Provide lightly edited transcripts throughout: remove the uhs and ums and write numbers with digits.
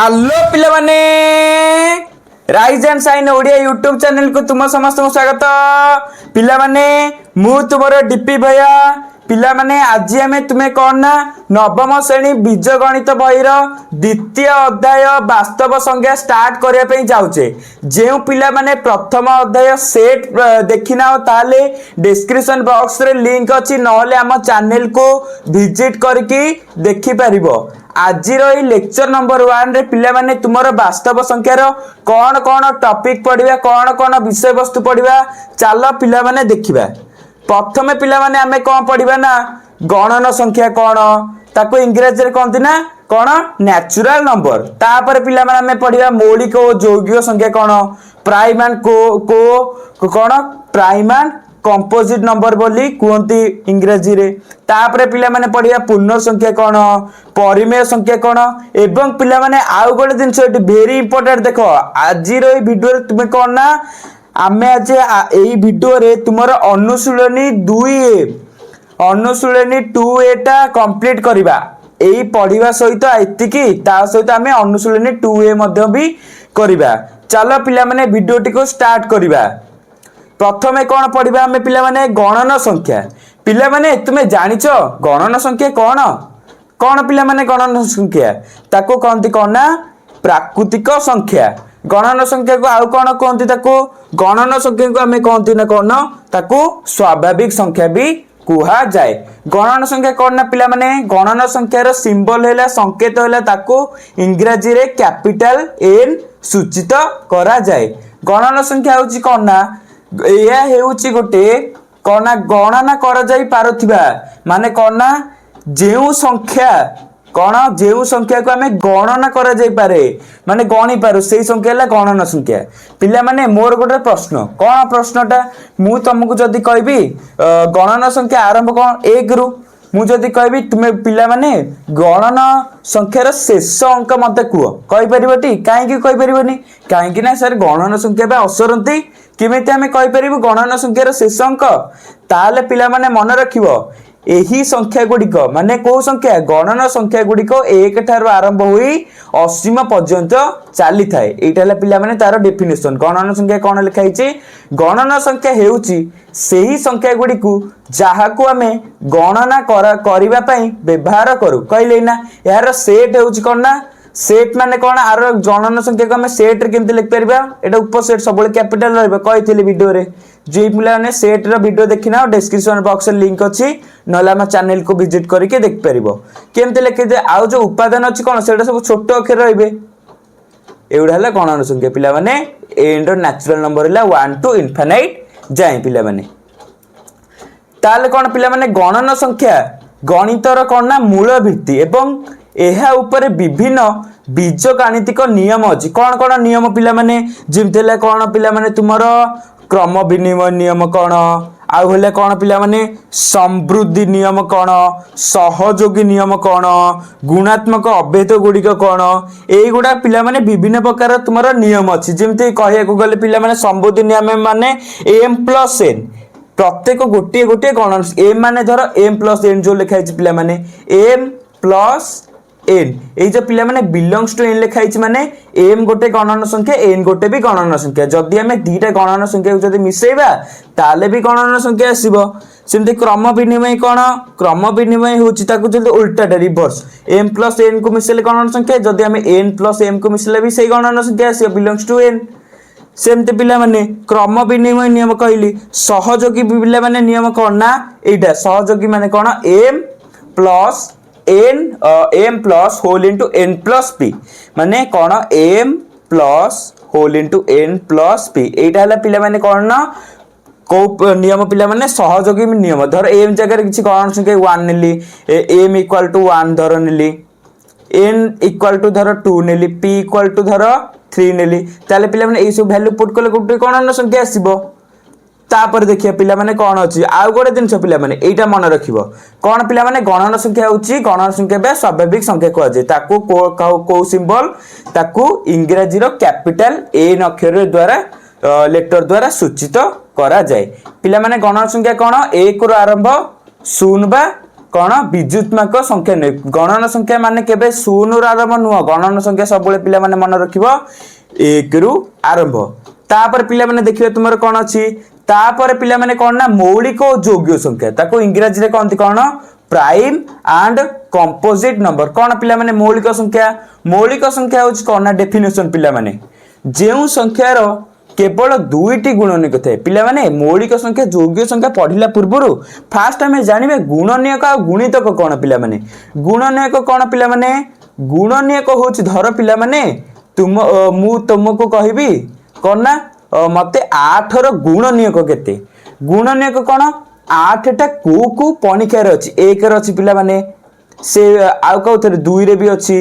Hello पिला माने rise and shine Odia YouTube channel को तुम समस्त को स्वागत। पिला माने मु तुमरो डीपी भैया। पिला माने आज आमे तुम्हें कौन ना नवम श्रेणी बीज गणित बहिर द्वितीय अध्याय वास्तव संख्या स्टार्ट करने पे जाऊचे। जो पिला माने प्रथम अध्याय सेट देखिना ताले डिस्क्रिप्शन बॉक्स रे लिंक अच्छी नहले आम चैनल को विजिट करके देखि परिबो। आज लेक्चर नंबर 1 रे पिला माने तुमरो वास्तव संख्यार कौन कौन टॉपिक पढ़िबा कौन कौन विषय वस्तु पढ़िबा चलो पिला माने देखिबा। प्रथमे पिला माने आमे कौन पढ़िबा ना गणन संख्या कौन ताको इंग्रजी रे कहंती ना कौन नेचुरल नंबर। तापर पिला माने आमे पढ़िबा मौलिक और यौगिक संख्या कौन प्राइम एंड को कौन प्राइम एंड कंपोजिट नंबर बोली कहती इंग्रजी रे। तापर पिला माने पढ़िया पूर्ण संख्या कौन परिमेय संख्या कौन एवं पिला माने आउ गोटे जिनस वेरी इंपोर्टेंट देखो आज वीडियो रे तुम्हें कौन ना आमे आज एई वीडियो रे तुमर अनुशीलनी 2A अनुशीलनी 2A टा कंप्लीट करिबा। एई पढ़िबा सहित एतिकी ता सहित आमे अनुशीलनी 2A मध्ये भी करिबा। चलो पिला माने वीडियो टी को स्टार्ट करिबा। प्रथमे कौन पढ़िबा आमे पिला माने गणन संख्या। पिला माने तुमे जानिचो गणन संख्या कौन कौन पिला माने गणन संख्या ताको कहंती कौन ना प्राकृतिक संख्या। गणन संख्या को आउ कौन कहंती ताको गणन संख्या को आमे कहंती ना कौन ताको स्वाभाविक संख्या भी कुहा जाए। गणन संख्या कौन ना पिला माने गणन संख्यार सिंबल हैला संकेत हैला ताको इंग्रजी रे कैपिटल एन सूचित करा जाए। गणन संख्या होची कौन ना या हेउची गोटे कौन गणना कर जाई पारुथिबा माने कौन ना जेउ संख्या कौन जेउ संख्या को आमे गणना कर जाई पारे माने गणी पारु सेही संख्या ला गणन संख्या। पिला माने मोर गोटे प्रश्न कौन प्रश्नटा मु तुमको जदी कहबी गणन संख्या आरंभ कौन 1 रु मु जदी कहबी तुमे पिला माने गणन संख्यार शेष अंक मते कुओ कहि परिबटी काहे कि कहि परिबनी काहे कि ना सर गणन संख्या बा असरंती किमेते हमें कहि परिबु गणन संख्यार शेष अंक ताले पिला माने मन रखिबो एही संख्या गुड़िक माने को संख्या गणन संख्या गुड़िक 1 ठारू आरंभ होई असीम पर्यंत चली थाए। एटा हला पिला माने तार डेफिनेशन गणन संख्या कोन लिखा हिची गणन संख्या हेउची सेही संख्या गुड़िक जहा को हमें गणना करिबा पई व्यवहार करू कहले ना यार सेट हेउची कोन ना सेट माने कोन आर गणन संख्या को हमें सेट रे केमते लिख परबा एटा उपसेट सबले कैपिटल रहबा कहिथिले वीडियो रे जे पिला ने सेट रो वीडियो देखिना डिस्क्रिप्शन बॉक्स रे लिंक अछि नला हम चैनल को विजिट करके देख परिबो केमते लिखे दे आउ जो उपादान अछि कोन सेटा सब छोट अक्षर रहबे एउडा हला गणन संख्या पिला माने एंड नेचुरल नंबर हला 1 टू इनफिनिट जाय पिला माने। ताले कोन पिला माने गणन संख्या गणितर कोन ना मूल भित्ति एवं एहा ऊपर विभिन्न बीज गाणितिक नियम अछि। कोन कोन नियम पिला माने जिमतेला कोन पिला माने तुमरो क्रम विनिमय नियम कोन आउ हेले कोन पिला माने समृद्धि नियम कोन सहयोगी नियम कोन गुणात्मक अभेद गुडिक कोन एई गुडा पिला माने विभिन्न प्रकार तुमरो नियम अछि। जिमते कहिया को गले पिला माने समृद्धि नियम माने m+n प्रत्येक गोटे गोटे गणन m माने धर m+n जो लिखा है पिला माने m+n एई जो पिला माने बिलोंग्स टू n लिखा है माने m गोटे गणन संख्या n गोटे भी गणन संख्या जदी हमें दीटा गणन संख्या को जदी मिसेबा ताले भी गणन संख्या आसीबो। सेमते क्रम विनिमय कोन क्रम विनिमय होची ताको जदी उल्टा रिवर्स m+n को मिसेले गणन संख्या जदी हमें n+m को मिसेले भी सही गणन संख्या आसीबो बिलोंग्स टू n। सेमते पिला माने क्रम विनिमय नियम कहली सहयोगी पिला माने नियम कोन ना एटा सहयोगी माने कोन m plus whole into n plus p माने कोन m plus whole into n plus p एटा हला पिला माने कोन ना को नियम पिला माने सहयोगी नियम धर m जगह किछि गणन संख्या 1 नेली m equal to 1 धर नेली n equal to धर 2 नेली p equal to धर 3 नेली ताले पिला माने ए सब वैल्यू पुट करले गुटे गणन संख्या आसीबो। तापर देखिए पिला माने कोन अछि आउ गोटे जिंस पिला माने एटा मन रखिबो कोन पिला माने गणन संख्या होची गणन संख्या बे स्वाभाविक संख्या को जे ताको को सिंबल ताको इंग्रजी रो कैपिटल एन अक्षर द्वारा लेटर द्वारा सूचित करा जाय। पिला माने गणन संख्या कोन 1 रो आरंभ 0 बा कौन विजुत्मक संख्या नुहे गणन संख्या माने केबे शून्य रु आरंभ नुह गणन संख्या सब पिला माने मन रखिबो 1 रु आरंभ तापर पिला माने देखिबे तुमर कोन अछि तापर पिला माने कोन ना मौलिक और जोग्य संख्या ताको इंग्रजी रे कोनती कोन प्राइम एंड कंपोजिट नंबर कोन पिला माने मौलिक संख्या होच कोन ना डेफिनेशन पिला माने जेउ संख्या रो केवल दुईटी गुणनीयक थाए पिला माने मौलिक संख्या जोग्य संख्या पढ़िला पूर्व फास्ट आम जानिबे गुणनीयक आ गुणितक कोन पिला माने गुणनीयक कोन पिला माने गुणनीयक होच धर पिला माने तुम मु तुमको कहबी कोन ना मते 8 रो गुणनीयक केते गुणनीयक कोन 8 टा को पणिकार अछि 1 रे अछि पिला माने से आउ कहउथरे 2 रे भी अछि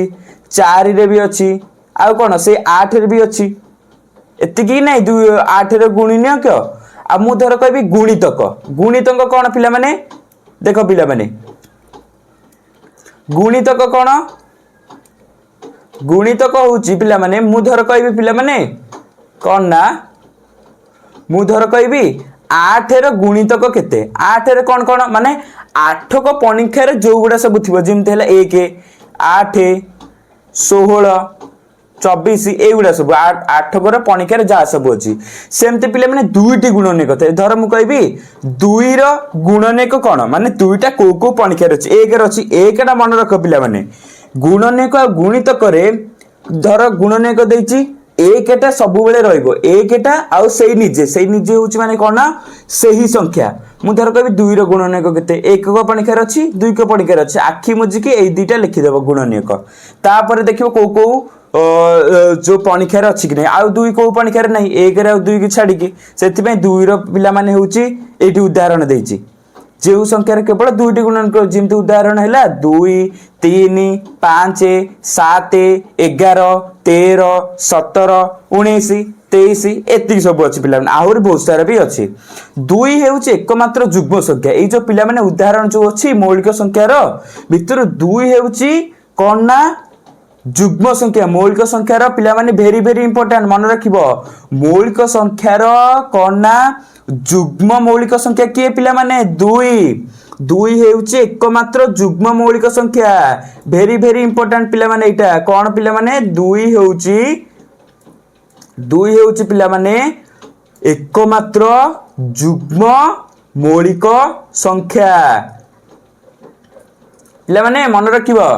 4 रे भी अछि आउ कोन से 8 रे भी अछि एतिकी नै 8 रे गुणनीयक आ मु धर कहबी गुणितक कोन पिला माने देखो पिला माने गुणितक कोन गुणितक होउची पिला माने मु धर कहबी पिला माने कोन ना मु धर कहबी 8 रे गुणितक केते 8 रे कोन कोन माने 8 को पणिखारे जो गुडा सब थिबो जेमते हला 1 8 16 24 ए गुडा सब 8 को पणिखारे जा सब अछि सेमते पिले माने दुईटी गुणनीयक थे धर मु कहबी 2 रो गुणनीयक कोन माने दुईटा को पणिखारे अछि 1 रे अछि 1 टा मन रख पिला माने गुणनीयक आ गुणितक रे धर गुणनीयक देछि एकटा सब बेले रहइबो एकटा आउ सेही निजे होची माने कोन ना सेही संख्या मु धर कहबी 2 रो गुणनीयक केते 1 को पणिकार अछि 2 को पणिकार अछि आखी मुजी के एई दुईटा लिखि देबो गुणनीयक तापर देखिबो को जो पणिकार अछि कि नै आउ 2 को पणिकार नै 1 रे 2 की छाडी की सेति पे 2 रो पिला माने होची एठी उदाहरण देछि जेउ संख्या रे केवल दुईटी गुणनीयक जेमति उदाहरण हैला 2 3 5 7 11 13 17 19 23 एति सब अछि पिला माने आहुर बहुत सारा भी अछि 2 हेउछि एकमात्र जुग्म संख्या ए जो पिला माने उदाहरण जो अछि मौलिक संख्या रो भितर 2 हेउछि कोन ना जुग्म संख्या मौलिक संख्या रो पिला माने वेरी इंपोर्टेंट मन रखिबो मौलिक संख्या रो कोन ना जुग्म मौलिक संख्या किए पिला माने 2 हेउछि एकमात्र जुग्म मौलिक संख्या वेरी इंपोर्टेंट पिला माने एटा कोन पिला माने 2 हेउछि पिला माने एकमात्र जुग्म मौलिक संख्या पिला माने मन रखिबो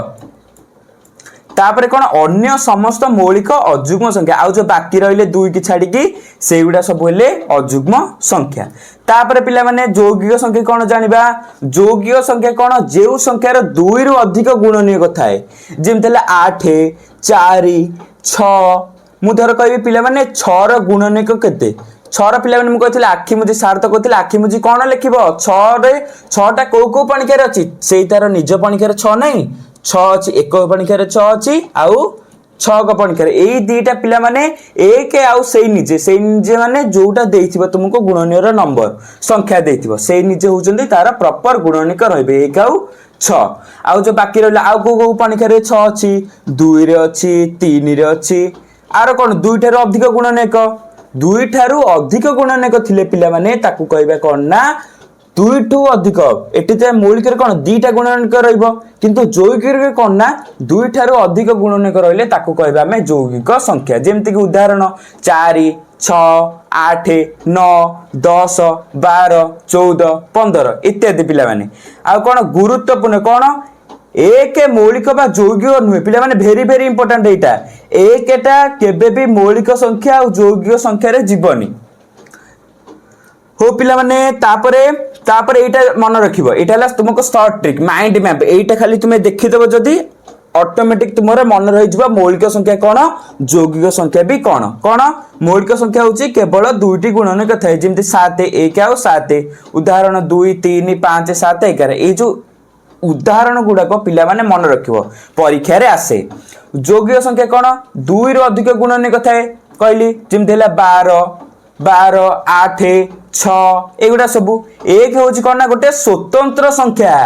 तापरे कोन अन्य समस्त मौलिक अजुग्म संख्या आउ जो बाकी रहिले 2 की छाडी की सेगुडा सब हेले अजुग्म संख्या तापरे पिला माने जोगिक संख्या कोन जानिबा जोगिक संख्या कोन जेउ संख्या रो 2 रु अधिक गुणनीयक थाए जेमतेला 8 4 6 मु धर कहबी पिला माने 6 रो गुणनीयक केते 6 रो पिला माने मु कहथिला आखी मुजी सार तो कहथिला आखी मुजी कोन लिखिबो 6 रे 6 टा को पणिकार अछि सेई तार निज पणिकार 6 नै 6 अछि एक पणिकार 6 अछि आउ 6 को पणिकार एई दीटा पिला माने एक आउ सेई निजे माने जोटा देइथिबो तुमको गुणनीयर नंबर संख्या देइथिबो सेई निजे होचंदी तार प्रॉपर गुणनीयक रहबे 1 आउ 6 आउ जो बाकी रहला आउ को पणिकार 6 अछि 2 रे अछि 3 रे अछि आरो कोन 2 ठारो अधिक गुणनीयक 2 ठारो अधिक गुणनीयक थिले पिला माने ताकू कहबा कोन ना 2 टू अधिक एटी ते मौलिक रे कोन 2 टा गुणनीयक रहइबो किंतु जौगिक रे कोन ना 2 ठारो अधिक गुणनीयक रहले ताकू कहबा हमें जौगिक संख्या जेमति कि उदाहरण 4 6 8 9 10 12 14 15 इत्यादि पिला माने आ कोन गुरुत्वपूर्ण कोन एक मौलिक बा जौगिक नुहे पिला माने वेरी इंपोर्टेंट एटा एकटा केबे भी मौलिक संख्या और जौगिक संख्या रे जीवनी हो पिला माने तापरे एटा मन रखिबो एटा हला तुमको शॉर्ट ट्रिक माइंड मैप एटा खाली तुमे देखि देबो जदी ऑटोमेटिक तुमरे मन रहि जिबा मौलिक संख्या कोन जौगिक संख्या भी कोन मौलिक संख्या होची केवल दुईटी गुणनीयक थाए जेमति 7 1 और 7 उदाहरण 2 3 5 7 11 ए जो उदाहरण गुडा को पिला माने मन रखिबो परीक्षा रे आसे जौगिक संख्या कोन 2 रो अधिक गुणनीयक थाए कहली जेमति हला 12 8 6 एगुडा सब एक होची कोन ना गोटे स्वतंत्र संख्या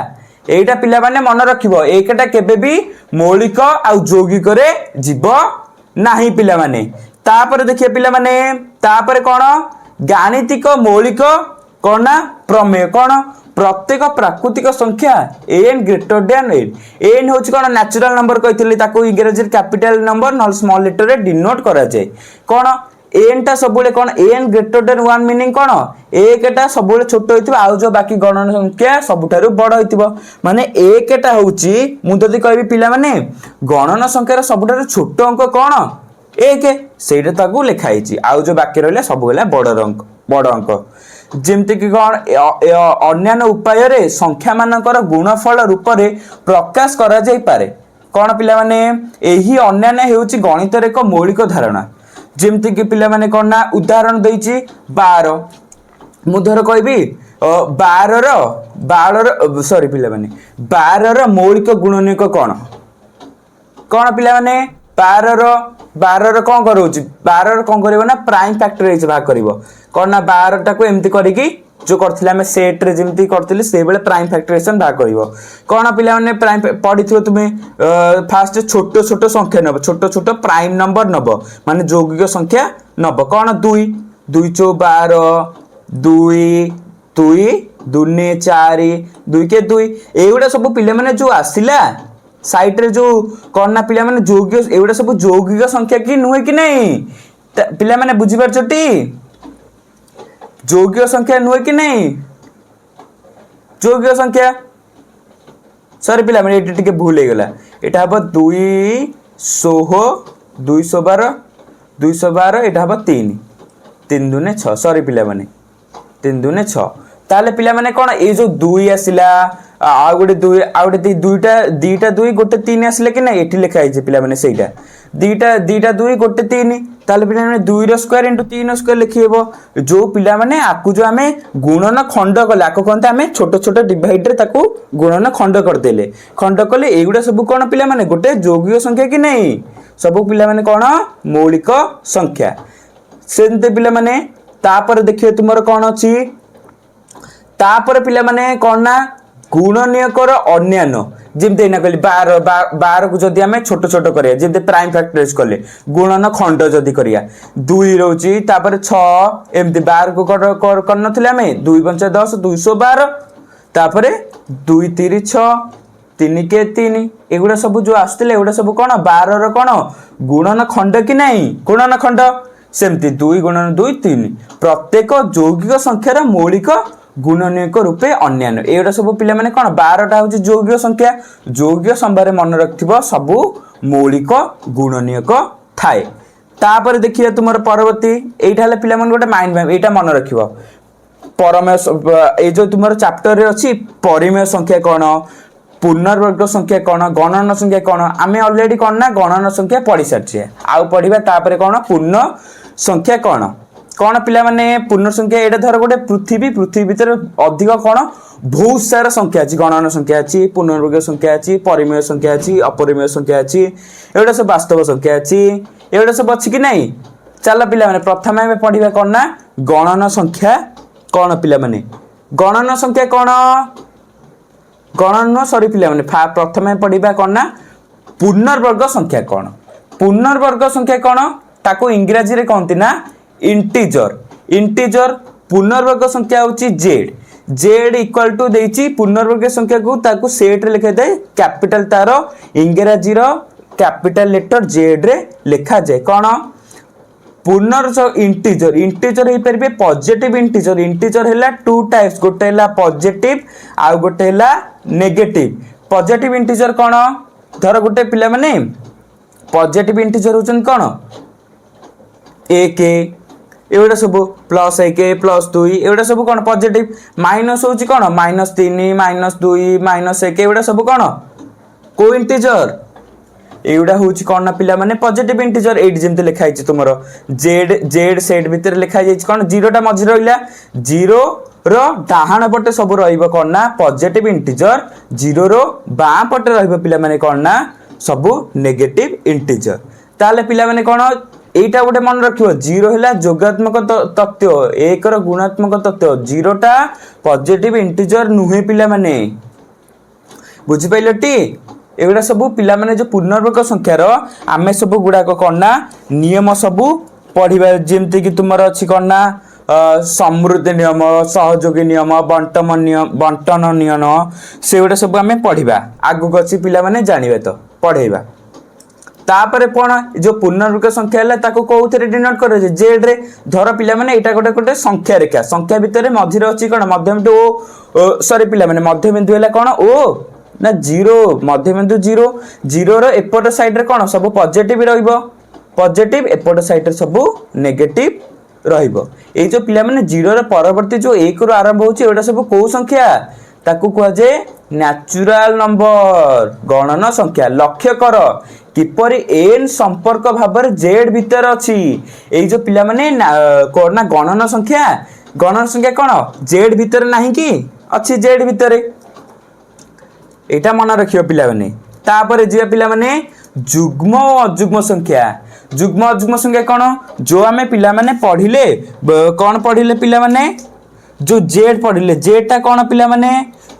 एटा पिला माने मन रखिबो एकटा केबे भी मौलिक आ जौगिक रे जीव नाही पिला माने तापर देखिए पिला माने तापर कोन गाणितिक मौलिक कोन ना प्रमेय कौन प्रत्येक प्राकृतिक संख्या n ग्रेटर देन n हूँ कौन नेचुरल नंबर कही इंग्रेजी कैपिटल नंबर न स्मॉल लेटर रे डिनोट करा जाए कौन n टा सब कौन n ग्रेटर देन 1 मीनिंग कौन एक टा सब छोट होइथिबो आउ जो बाकी गणन संख्या सबुठारु बड़ होइथिबो माने एक टा होउची मु जदी कहबी पिला माने गणन संख्यार सबुठारु छोट अंक कौन एक सेटा ताकू लिखा हिची आउ जो बाकी रहले सब होला बड़ अंक जेमति कि कौन अन्य उपाय रे संख्या मानकर गुणफल रूप रे प्रकाश करा जाई पारे कौन पिला माने एही अन्य हेउची गणित रे एक मौलिक धारणा जेमति कि पिला माने कौन ना उदाहरण देइची 12 मु धर कहबी 12 सॉरी पिला माने 12 मौलिक गुणनीयक कौन कौन पिला माने 12 कौन करोची 12 कौन करिवो ना प्राइम फैक्टराइज भाग करिवो कौन ना 12 टाको एमती करिकी जो करथिले हमें सेट रे जेमती करथिले से बेले प्राइम फैक्टराइजेशन भाग करिवो कौन पिला माने प्राइम पढिथिबो तुमे फास्ट छोट छोट संख्या नब छोट प्राइम नंबर नब माने यौगिक संख्या नब कौन 2 2 चो 12 2 2 दुने 4 2 के 2 एगुडा सब पिला माने जो आसिला साइट रे जो कौन ना पिला माने यौगिक एगुडा सब यौगिक संख्या की नुहे कि नहीं पिला माने बुझी परछटी यौगिक संख्या नुहे कि नहीं यौगिक संख्या सॉरी पिला माने एटी टिके भूल हे गला एटा हबो 212 212 एटा हबो 3 3 दुने 6 सॉरी पिला माने 3 दुने 6 ताले पिला माने कोन ए जो 2 आसिला आ गोटे 2 आ गोटे दीटा 2 गोटे 3 आसिले कि ना एठी लिखा हिजे पिला माने सेटा दीटा 2 गोटे 3 ताले पिला माने 2 रो स्क्वायर इनटू 3 रो स्क्वायर लिखिबो जो पिला माने आकु जो हमें गुणन खंड कले आकु कोनते हमें छोट छोट डिवाइड रे ताकू गुणन खंड कर देले खंड कले एगुडा सब कोन पिला माने गोटे यौगिक संख्या कि नहीं सब पिला माने कोन मौलिक संख्या सेनते पिला माने तापर देखिए तुमरो कोन अछि तापर पिला माने कोन ना गुणनीयकर अन्यान्य जेमते ना कहली 12 को जदी हमें छोट छोट करिया जेमते प्राइम फैक्टराइज करले गुणन खंड जदी करिया 2 रहउची तापर 6 एमते 12 को कर नथिले हमें 2 5 10 212 तापर 2 3 6 3 के 3 एगुडा सब जो आस्तिले एगुडा सब कोन 12 रो कोन गुणन खंड कि नहीं गुणन खंड सेमती 2 गुणन 2 3 प्रत्येक यौगिक संख्यार मौलिक गुणनीयक रूपे अन्यान्य एटा सब पिला माने कोन 12 टा होची यौगिक संख्या यौगिक संभारे मन रखथिबो सब मौलिक गुणनीयक थाए तापर देखिए तुमर परवर्ती एटा हले पिला मन गोटे माइंड मैप एटा मन रखिबो परमेय ए जो तुमर चैप्टर रे अछि परिमेय संख्या कोन पूर्णवर्ग संख्या कोन गणन संख्या कोन आमे ऑलरेडी कोन ना गणन संख्या पढी सारछे आउ पढिबा तापर कोन पूर्ण संख्या कोन कौन पिला माने पूर्ण संख्या एटा धर गोटे पृथ्वी भीतर अधिक कौन बहुत सारा संख्या अछि गणन संख्या अछि पूर्णवर्ग संख्या अछि परिमेय संख्या अछि अपरिमेय संख्या अछि एटा सब वास्तव संख्या अछि एटा सब अछि कि नहीं चल पिला माने प्रथम में पढिबा कोन ना गणन संख्या कौन पिला माने गणन संख्या कौन गणन सॉरी पिला माने प्रथम में पढिबा कोन ना पूर्णवर्ग संख्या कौन पूर्णवर्ग संख्या कौन ताको इंग्रजी रे कहंती ना इंटीजर पूर्णवर्ग संख्या होची z इक्वल टू देची पूर्णवर्ग संख्या को ताकू सेट रे लिखा जाए कैपिटल तारो इंग्रजी रो कैपिटल लेटर z रे लिखा जाए कोन पूर्णवर्ग इंटीजर हे परबे पॉजिटिव इंटीजर हैला टू टाइप्स गोटे हैला पॉजिटिव आ गोटे हैला नेगेटिव पॉजिटिव इंटीजर कोन धर गोटे पिला माने पॉजिटिव इंटीजर होचन कोन एक एवडा सब प्लस 1 प्लस 2 एवडा सब कोन पॉजिटिव माइनस होची कोन -3 -2 -1 एवडा सब कोन को इंटीजर एवडा होची कोन ना पिला माने पॉजिटिव इंटीजर एट जेमते लिखा हिची तुमरो z सेट भीतर लिखा हिची कोन 0 टा मझी रहिला 0 रो डाहाण पटे सब रहिबो कोन ना पॉजिटिव इंटीजर 0 रो बां पटे रहिबो पिला माने कोन ना सब नेगेटिव इंटीजर ताले पिला माने कोन एटा गोटे मन रखियो 0 हैला जोगात्मक तथ्य 1 रो गुणात्मक तथ्य 0 टा पॉजिटिव इंटीजर नुहे पिला माने बुझि पाइलटी एगुडा सब पिला माने जो पूर्णवर्ग संख्या रो आमे सब गुडा को कोन ना नियम सब पढिबा जेमते कि तुमर अछि कोन ना समृद्धि नियम सहयोगी नियम बंटन नियम से गुड़ा सब आम पढ़ा आगक अच्छी पिला माने जानवे तो पढ़ेगा तापर कौन जो पूर्णवर्ग संख्या है कौन डिनोट कर जेड रे धर पिला माने एटा गोटे गोटे संख्या रेखा संख्या भितर मझे अच्छी कौन मध्यबिंदु ओ सॉरी पिला माने मध्यबिंदु है कौन ओ ना जीरो मध्यबिंदु जीरो जीरो रो एपट साइड रे कौन सब पॉजिटिव रहिबो पॉजिटिव एपट साइड रे सब नेगेटिव रहिबो ए जो पिला माने जीरो रो परवर्ती जो 1 रो आरंभ होची एटा सब को संख्या ताकू कह जे नेचुरल नंबर गणन संख्या लक्ष्य कर किपरि एन संपर्क भाबर जेड भीतर अछि ए जो पिला माने कोन ना गणन संख्या कोन जेड भीतर नाही कि अछि जेड भीतर एटा मन रखियो पिला माने तापर जे पिला माने जुग्म और अजुग्म संख्या कोन जो आमे पिला माने पढिले कोन पढिले पिला माने जो जेड पढिले जेड ता कोन पिला माने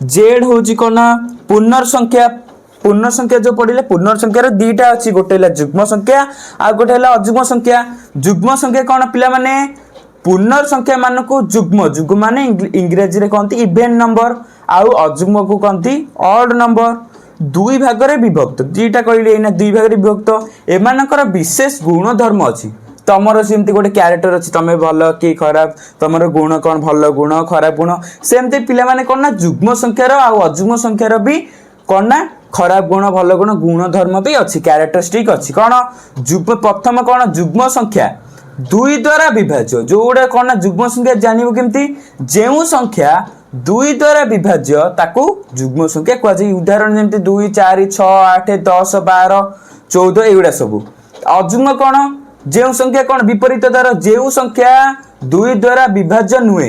जेड होची कोन पूर्ण संख्या जो पढिले पूर्ण संख्या रो दीटा अछि गोटे ला जुग्म संख्या आ गोटे ला अजुग्म संख्या कोन पिला माने पूर्ण संख्या मान को जुग्म माने इंग्रेजी रे कहंती इवेन नंबर आउ अजुग्म को कहंती ऑड नंबर दुई भाग रे विभक्त जीटा कहले एना दुई भाग रे विभक्त एमानकर विशेष गुण धर्म अछि तमरो सेमती गोटे कैरेक्टर अछि तमे भलो कि खराब तमरो गुण कोन भलो गुण खराब गुण सेमती पिला माने कोन ना जुग्म संख्या रो आउ अजुग्म संख्या रो भी कोन ना खराब गुण भलो गुण धर्म भी अछि कैरेक्टरिस्टिक अछि कोन जुग्म प्रथम कोन जुग्म संख्या दुई द्वारा विभाज्य जो गोटे कोन ना जुग्म संख्या जानिबो केमती जेउ संख्या दुई द्वारा विभाज्य ताकू जुग्म संख्या कहै छै उदाहरण जेमती 2 4 6 8 10 12 14 एगुडा सब अजुग्म कोन जेउ संख्या कोन विपरीत द्वारा जेउ संख्या दुई द्वारा विभाज्य नुहे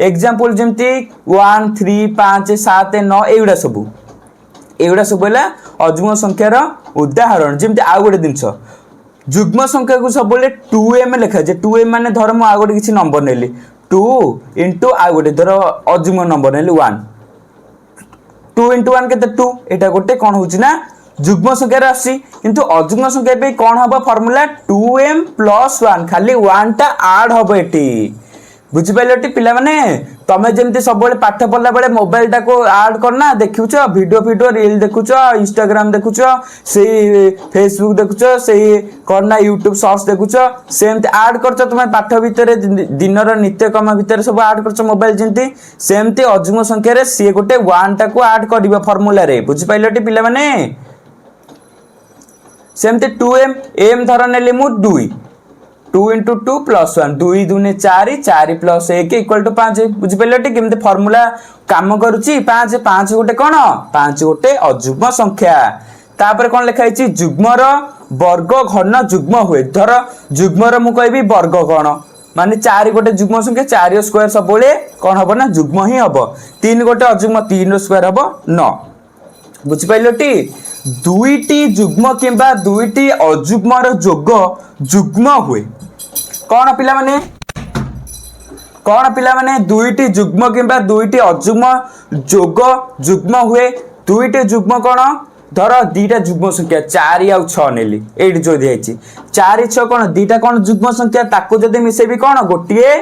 एग्जांपल जेमती 1 3 5 7 9 एगुडा सब होला अजुग्म संख्या रो उदाहरण जेमती आ गोटे दिनछ जुग्म संख्या को सब बोले 2m लिखा जे 2m माने धर्म आ गोटे किछि नंबर नेली 2 into आ गोटे धर अजुग्म नंबर नेली 1 2 into 1 केते 2 एटा गोटे कोन होची ना जुग्म संख्या रे आसी किंतु अजुग्म संख्या पे कोन हबो फार्मूला 2m + 1 खाली 1 टा ऐड हबो एटी बुझि पाइलटी पिला माने तमे जेमती सब बेले पाठ पढला बेले मोबाइल टा को ऐड करना देखुछ वीडियो रील देखुछ इंस्टाग्राम देखुछ सेही फेसबुक देखुछ सेही करना यूट्यूब सर्च देखुछ सेमती ऐड करछ तमे पाठ भीतर दिनर नित्य कर्म भीतर सब ऐड करछ मोबाइल जेमती सेमती अजुग्म संख्या रे से गोटे 1 टा को ऐड करबा फार्मूला रे बुझि पाइलटी पिला माने सेमती 2m m धर नेली मु 2 into 2 plus 1 2 दुने 4 4 plus 1 equal to 5 बुझि पेलटी केमते फार्मूला काम करूची 5 5 गोटे कोन 5 गोटे अजुग्म संख्या तापर कोन लिखा हिची जुग्म रो वर्ग घन जुग्म हुए धर जुग्म रो मु कहबी वर्ग घन माने 4 गोटे जुग्म संख्या 4 स्क्वायर सब बोले कोन हबो ना जुग्म ही हबो 3 गोटे अजुग्म 3 रो स्क्वायर हबो 9 बुझि पाइलटी दुईटी जुग्म किंबा दुईटी अजुग्म रो जोग जुग्म हुए कौन पिला माने दुईटी जुग्म किंबा दुईटी अजुग्म जोग जुग्म हुए दुईटी जुग्म कौन धर दीटा जुग्म संख्या 4 और 6 नेली एडी जो दियाची 4 6 कौन दीटा कौन जुग्म संख्या ताको जदी मिसेबी कौन गोटिए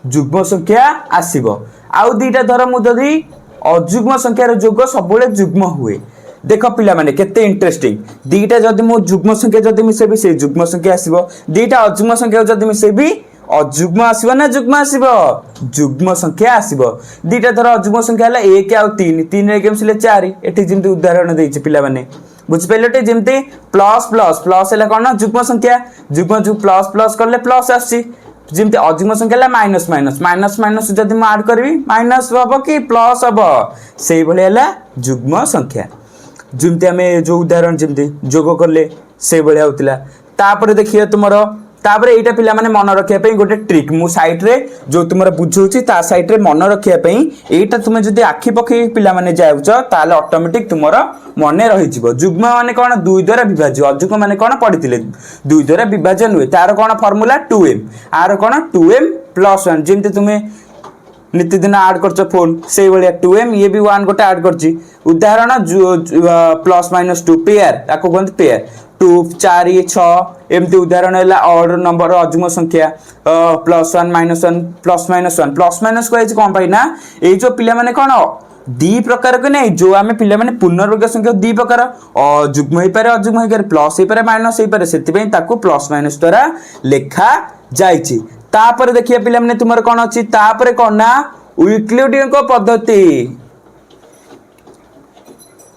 जुग्म संख्या आसीबो आउ दीटा धर मु जदी अजुग्म संख्या रो जोग सबले जुग्म हुए देख पिला माने केते इंटरेस्टिंग दीटा जदी मो जुग्म संख्या जदी मिसेबी से जुग्म संख्या आसीबो दीटा अजुग्म संख्या जदी मिसेबी अजुग्म आसीबो ना जुग्म आसीबो जुग्म संख्या आसीबो दीटा धर अजुग्म संख्या हला 1 और 3 3 रे मिसले 4 एठी जेमती उदाहरण देछि पिला माने बुझ पेलटे जेमती प्लस प्लस प्लस हला कोन जुग्म संख्या जुग्म जु प्लस प्लस करले प्लस आसी जेमती अजुग्म संख्या हला माइनस माइनस माइनस माइनस जदी म ऐड करबी माइनस हबो कि प्लस हबो सेही भले हला जुग्म संख्या जेमती हमें जो उदाहरण जेमती जोग करले से बढिया होतिला तापर देखिए तुमरो तापर एटा पिला माने मन रखिया पई गोटे ट्रिक मु साइड रे जो तुमरा बुझौची ता साइड रे मन रखिया पई एटा तुमे जदी आखी पखी पिला माने जाउछ ताले ऑटोमेटिक तुमरा मने रहि जिवो जुग्म माने कोन दुई द्वारा विभाज्य अजुग्म माने कोन पढितिले दुई द्वारा विभाजन हुए तार कोन formula 2m are cone 2m + 1 जेमती तुमे नित्यदिन आड कर फोन से भाया 2m ये भी 1 गोटे आड कर उदाहरण +-2 पेयर ताको कहते पेयर 2 4 6 एमती उदाहरण है ऑर्डर नंबर अजुग्म संख्या +1 -1 +-1 +- कह कौन पाई ना ये जो पिला माने कौन दी प्रकार के नहीं जो आम पिला माने पूर्णवर्ग संख्या दी प्रकार जुग्म हो पारे अजुग्म हो पारे प्लस हो पारे माइनस हो पारे से +- द्वारा लेखा जाइछि। तापर देखिए पिला माने तुमर कौन अछि तापर कौन ना यूक्लिडियन को पद्धति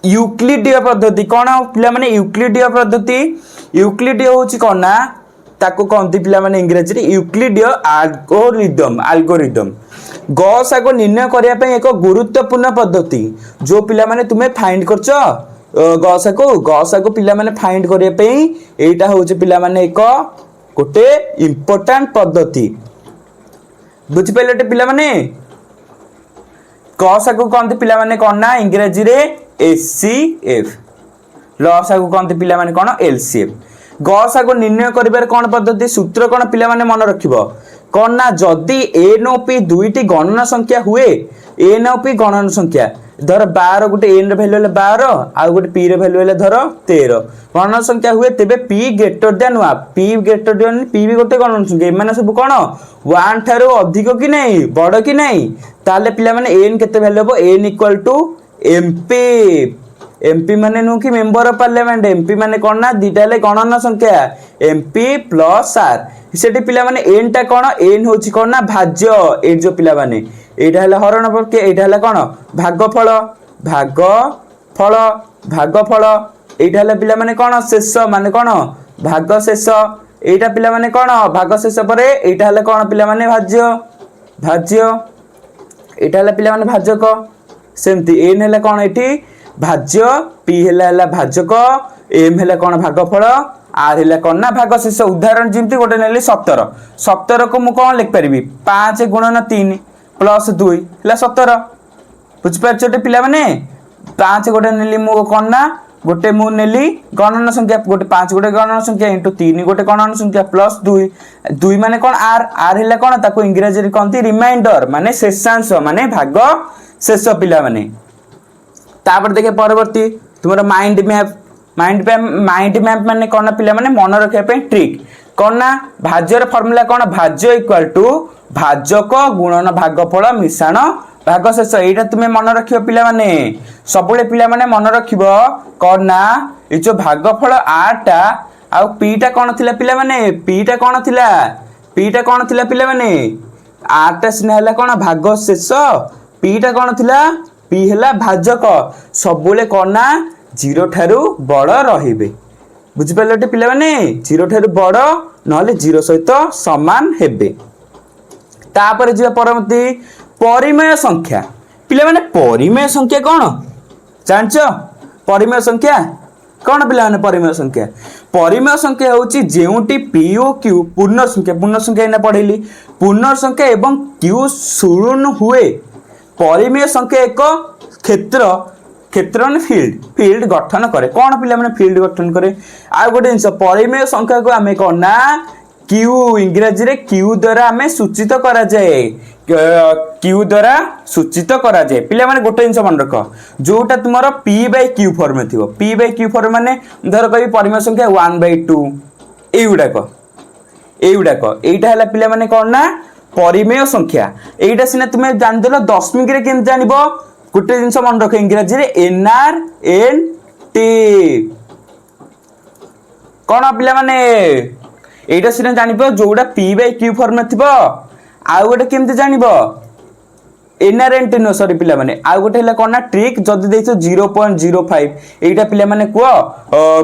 यूक्लिडीय पद्धति कौन पिला माने यूक्लिडीय पद्धति यूक्लिडीय होछि कौन ना ताको कहते पिला माने इंग्रजी रे यूक्लिडीय एल्गोरिदम गसागु निर्णय करिया पे एक गुरुत्वपूर्ण पद्धति जो पिला माने तुमे फाइंड करछो गसागु पिला माने फाइंड करिया पे एटा होछि पिला माने एक गोटे इंपोर्टेंट पद्धति बुझि पइलेटे पिला माने गसागु कहते पिला माने कोन ना इंग्रजी रे एचसीएफ लसागु कहते पिला माने कोन एलसीएफ गसागु निर्णय करिबार कोन पद्धति सूत्र कोन पिला माने मन रखिबो कौन ना जदि एन ओ पी दुईटी गणना संख्या हुए एन ओ पी गणना संख्या धर 12 गोटे एन वैल्यू है 12 आ गोटे पी वैल्यू है धर 13 गणना संख्या हुए तेबे P greater than 1 P greater than P भी गोटे गणना संख्या माने सब कोन 1 थारो अधिक कि नहीं बड़ कि नहीं ताले पिला माने एन केते वैल्यू हो n equal to mp mp माने नु कि मेंबर ऑफ पार्लियामेंट एमपी माने कोन ना दिटा ले गणना संख्या एमपी प्लस आर सेठी पिला माने एन टा कोन एन होची कोन ना भाज्य ए जो पिला माने एटा हला हरण के एटा हला कोन भागफल भागफल एटा हला पिला माने कोन शेष माने कोन भाग शेष एटा पिला माने कोन भाग शेष परे एटा हला कोन पिला माने भाज्य एटा हला पिला माने भाजक सेमती एन हला कोन एठी भाज्य पी हला भाजक एम हला कोन भागफल आर हला कोन ना भाग शेष उदाहरण जिमती गोटे नेली 17 को मु कोन लिख परिबी 5 गुणन 3 प्लस 2 हला 17 बुझ परछटे पिला माने 5 गोटे नेली मु कोन ना गोटे मु नेली गणना संख्या गोटे 5 गोटे गणना संख्या इनटू 3 गोटे गणना संख्या प्लस 2 माने कोन आर हला कोन ताको इंग्रजी रे कोनती रिमाइंडर माने शेषांश माने भाग शेष पिला माने तापर देखे परवर्ती तुमरा माइंड मैप माने कोन पिला माने मन रखिया पे ट्रिक कोन ना भाज्यर फार्मूला कोन भाज्य इक्वल टू भाजक गुणन भागफल मिश्रण भाग शेष एटा तुमे मन रखियो पिला माने सबले पिला माने मन रखिबो कोन ना ए जो भागफल आर टा आ पी टा कोन थिला पिला माने पी टा कोन थिला पिला माने आर टा सिना हला कोन भाग शेष पी टा कोन थिला पी हला भाजक सबले कोन ना 0 ठारू बड़ रहिबे बुझि पलेटे पिला माने 0 ठारू बड़ नहले 0 सहित समान हेबे तापर जे परमति परिमेय संख्या पिला माने परिमेय संख्या कोन जानचो परिमेय संख्या कोन पिला माने परिमेय संख्या होची जेउटी पी ओ क्यू पूर्ण संख्या इना पढेली पूर्ण संख्या एवं क्यू शून्य हुए परिमेय संख्या एक क्षेत्र ने फील्ड गठन करे कौन पिला माने फील्ड गठन करे आ गोटे जिंस परिमेय संख्या को आमे कोन ना क्यू इंग्रजी रे क्यू द्वारा आमे सूचित करा जाए पिला माने गोटे जिंस मन रख जोटा तुमरो p बाय q फॉर्म में थिबो p बाय q फॉर्म माने धर कहि परिमेय संख्या 1/2 एइउडाको एइटा हला पिला माने कोन ना परिमेय संख्या एइटा सिना तुमे जान देलो दशमिक रे केम जानिबो गोटे जिनस मन रख इंग्रजी रे एनआर एन टी कोन पिला माने एटा सिना जानिबो जोडा p बाय q फॉर्म में थिबो आ गोटे केमते जानिबो एनआर एन टी नो सॉरी पिला माने आ गोटे हला कोन ना ट्रिक जदी देइछो 0.05 एटा पिला माने को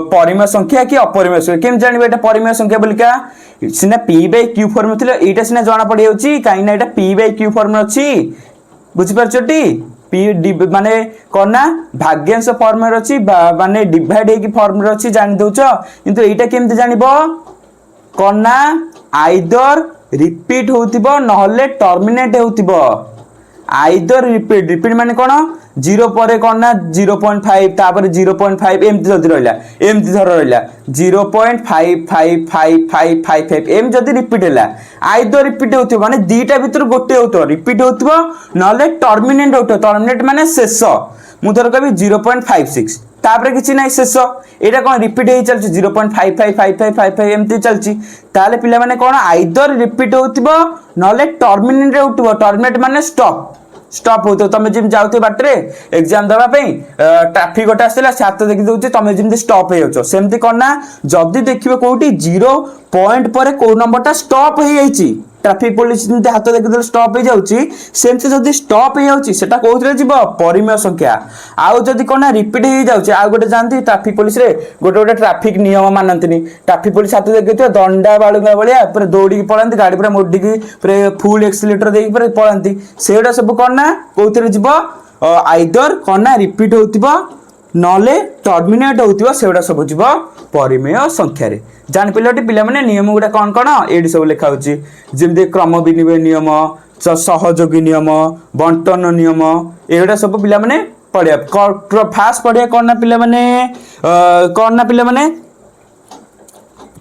परिमेय संख्या कि अपरिमेय संख्या केम जानिबो एटा परिमेय संख्या बोलिका सिना p बाय q फॉर्म में थिलो एटा सिना जाना पड़ी होची काई ना एटा p बाय q फॉर्म में अछि बुझि परछोटी p माने कोन ना भाग्यांश फॉर्म में अछि माने डिवाइड हेकी फॉर्म में अछि जानि दोछ किंतु एटा केमते जानिबो कोन ना आइदर रिपीट होतिबो नहले टर्मिनेट होतिबो आइदर रिपीट माने कोन जीरो पर कौन ना 0.5 तापर 0.5 एमती जदि रहा एमती धर रहा 0.55555 एम जदि रिपीट है आइदर रिपीट हो माने दीटा भीतर गोटे हो रिपीट हो ना टर्मिनेट हो टर्मिनेट माने शेष मुझे कह 0.56 तापर किसी ना शेष यहाँ कौन रिपीट हो चलती 0.555555 एमती चलती ताले पिला माने कौन आइदर रिपीट हो ना टर्मिनेट हो टर्मिनेट माने स्टॉप स्टॉप हो तुम जिम जाऊ बाटे एग्जाम देवाई ट्राफिक गोटे आसला से हाथ देखी दूसरी तुम जमी स्टॉप हो सेमती कौन ना जदि देखिए कौटी 0 पॉइंट पर कौ नंबर स्टॉप हो जाए ट्राफिक पुलिस हाथ देखी स्टॉप हो जाऊँगी सेमती जब स्टॉप हो जाए कौन जीव परिमेय संख्या आउ जदि कौन ना रिपीट हो जाए आउ गोटे जानते ट्राफिक पुलिस गोटे गोटे ट्राफिक नियम मानती ट्राफिक पुलिस हाथ देखिए दंडा बालुगा भाया पूरा दौड़ी पलांती गाड़ी पूरा मोडिकी पूरा फुल एक्सीलेटर देकी पूरा पलांती से सब कौन ना कौन जीव आइदर कौन ना रिपीट हो नले टर्मिनेट होगा से सब जीव परिमेय संख्यार जान पिलाटी पिला माने नियम गुड़ा कौन कौन ये सब लिखा जमी क्रम विनिमय नियम सहयोगी नियम बंटन नियम एगुड़ा सब पिला माने पढ़िया फास्ट पढ़िया कौन ना पिला माने कौन ना पिला माने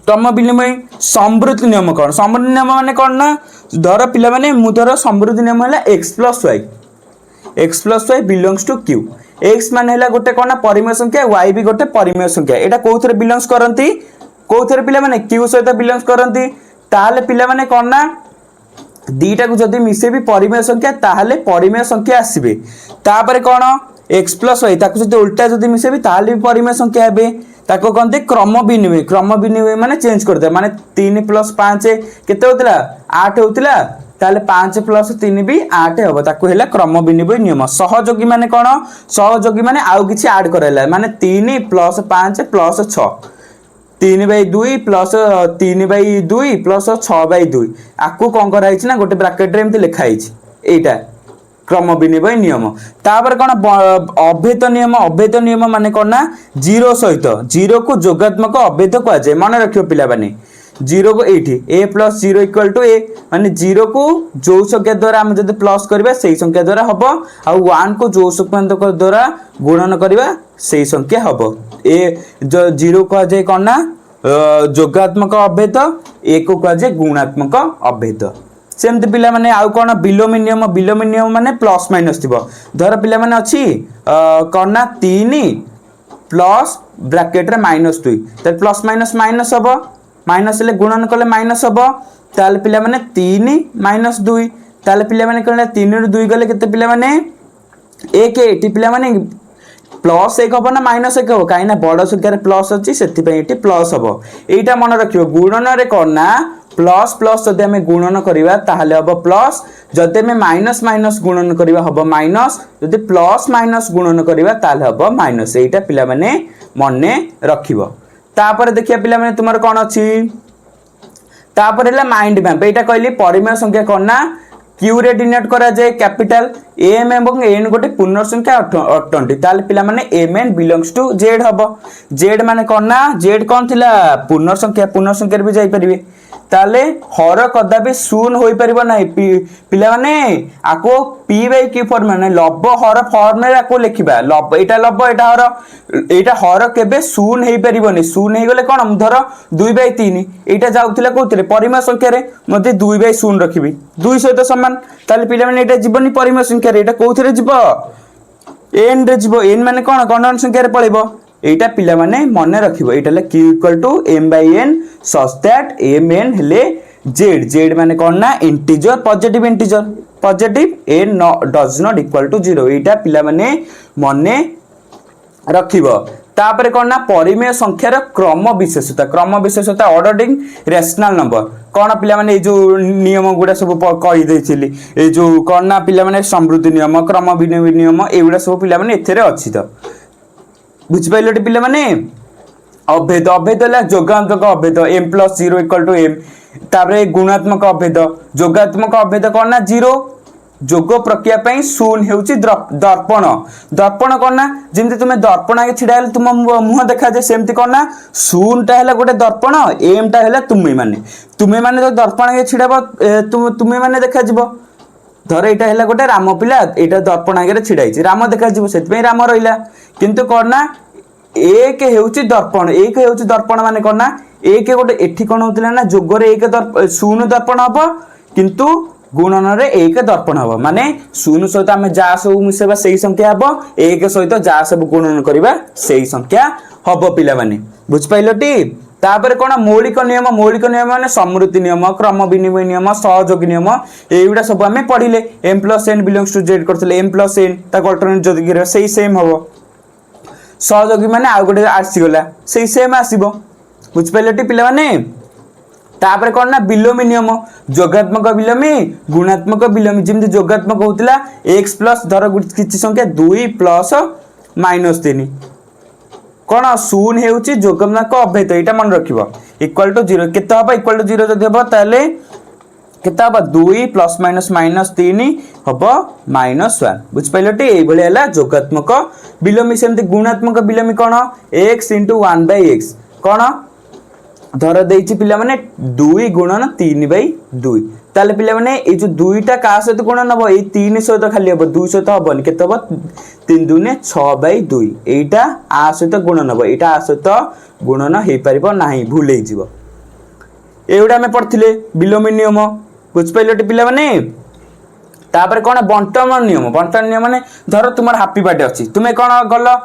क्रम विनिमय समृद्धि नियम कौन समृद्धि नियम माने कौन ना धर पिला माने मु धर समृद्धि नियम है x plus y belongs to q x मान है गोटे कौन ना परिमेय संख्या y भी गोटे परिमेय संख्या यहाँ कौन बिलोंग्स करती कौन पिला माने q सहित बिलोंग्स करती ताले पिला माने कौन ना दीटा को जदि मिसेबी परिमेय संख्या ताहले परिमेय संख्या आसबे तापर कौन x प्लस y ताको जदि उल्टा जदि मिसेबी ताहले भी परिमेय संख्या हेबे ताको कहते क्रम विनिमय माने चेंज करदे माने 3 + 5 केते होतला 8 होतला ताले 5 + 3 भी 8 हम ताको हेला क्रम विनिमय नियम सहयोगी माने कौन सहयोगी माने आउ किछि ऐड करैला माने 3 + 5 + 6 3/2 प्लस 3/2 प्लस 6/2 आपको कौन कराई ना गोटे ब्राकेट रे एमती लिखा एटा क्रम विनिमय नियम तापर कौन अभेद नियम माने कौन ना 0 सहित 0 को जोगात्मक अभेद कह जाए मन रखियो पिला माने 0 को एठी a + 0 = a माने 0 को जो संख्या द्वारा हम जब प्लस करबा सही संख्या द्वारा हबो आ 1 को जो संख्या द्वारा गुणन करबा सही संख्या हबो ए जो 0 कह जाए कौन ना जोगात्मक अभेद 1 को कह जाए गुणात्मक अभेद सेमती पिला माने आउ कौन बिलोमी नियम माने प्लस माइनस थी धर पिला माने अच्छी कौन ना 3 प्लस ब्रैकेट रे -2 तो प्लस माइनस माइनस हम माइनस ले गुणन कले माइनस हम ताले पिला माने 3 - 2 ताले पिला माने कौन 3 ରୁ 2 गले केते पिला माने 1 एटी पिला माने +1 हम ना -1 हम कहीं बड़ संख्यार प्लस अच्छी से प्लस हम यहीटा मन रखियो गुणन रे कौन ना प्लस प्लस जदि आम गुणन करवा ताहले हम प्लस जदि आम माइनस माइनस गुणन करवा हम माइनस जदि प्लस माइनस गुणन करवा ताहले हम माइनस यहीटा पिला माने मने रखिबो तापर देखिया पिला माने तुमर कौन अच्छी तापर हैला माइंड मैप एटा कहली परिमेय संख्या कौन ना क्यू रे डिनोट करा जाए कैपिटल एम एवं एन गोटे पूर्ण संख्या अटंती ताले पिला माने m n belongs to z हबो जेड माने कौन ना जेड कौन थिला पूर्ण संख्या भी जाई परिबे ताले हर कदापि शून्य होई परिबो नाही पिला माने आको p/q फॉर्म माने लब हर फॉर्म रे आको लिखिबा लब एटा एटा हर केबे शून्य हेई परिबोनी शून्य हेई गले कोन धर 2/3 एटा जाउथिला कोथिले परिमेय संख्या रे मध्ये 2/0 रखिबी 2 सहित समान ताले पिला माने एटा जीवनी परिमेय संख्या रे एटा कोथिरे जीवो n रे जीवो n माने कोन गणन संख्या रे पळेबो एटा पिला माने मने रखिबो एटा ले q = m/n such that mn हेले z माने कोन ना integer positive n does not equal to 0 एटा पिला माने मने रखिबो तापर कोन ना परिमेय संख्यार क्रम विशेषता ऑर्डरिंग रेशनल नंबर कोन पिला माने ए जो नियम गुडा सब कहि दैथिली ए जो कोन ना पिला माने समृद्धि नियम क्रम विनिमय नियम एगुडा सब पिला माने एथरे अछि त बुझ पाइलटे पिला माने अभेद ला जोगात्मक अभेद m + 0 = m तापरे गुणात्मक अभेद जोगात्मक अभेद कोन ना 0 जोग प्रक्रिया पई शून्य हेउची दर्पण कोन ना जेमति तुमे दर्पण आगे छिडाल तुम मुह देखा जे सेमति कोन ना शून्यटा हैला गोटे दर्पण एमटा हैला तुमे माने तो दर्पण आगे छिडाबो तुमे माने देखा जिवो धर एटा हैला गोटे राम पिला एटा दर्पण आगे छिड़ा होइछि राम देखा जिवो सेतपे राम रहिला किंतु कोन ना एक हेउछि दर्पण माने कोन ना एक गोटे एठी कोन होतिला ना जोगरे एक शून्य दर्पण हबो किंतु गुणन रे एक दर्पण हबो माने शून्य सहित आमे जा सब मिसेबा सेही संख्या हबो एक सहित जा सब गुणन करबा सेही संख्या हबो पिला माने बुझ पाइलटी तापर कोन मौलिक नियम माने समृद्धि नियम क्रम विनिमय नियम सहयोगी नियम एगुडा सब आमे पढिले m + n belongs to z करथले m + n ता अल्टरनेट जदि गिरा सेही सेम हबो सहयोगी माने आ गोटे आसी गला सेही सेम आसीबो बुझ पाइलटी पिला माने तापर कोन ना विलोमी नियम जोगात्मक विलोमी गुणात्मक विलोमी जेमति जोगात्मक होतिला x प्लस धर किछि संख्या 2 प्लस -3 कोन शून्य हेउची जोगात्मक अभेद एटा मन रखिबो इक्वल टू 0 केते हबो इक्वल टू 0 जदि हबो ताले केते हबो 2 प्लस माइनस -3 हबो -1 बुझ पाइलटी एई भले हला जोगात्मक विलोमी सेमति गुणात्मक विलोमी कोन x * 1/x कोन धर देछि पिला माने 2 गुणन 3/2 ताले पिला माने ए जो 2टा का सहित गुणन हबो ए 3 सहित खाली हबो 2 सहित हबोनी केते हबो 3 दूने 6/2 एटा आ सहित गुणन हबो एटा आ सहित गुणन हे परिबो नाही भूल हे जिवो एउडा हमें पढ़थिले विलोमी नियम बुझ पाइलटी पिला माने तापर कोन बंटन नियम माने धर तुमर हैप्पी बर्थडे अछि तुमे कोन गलो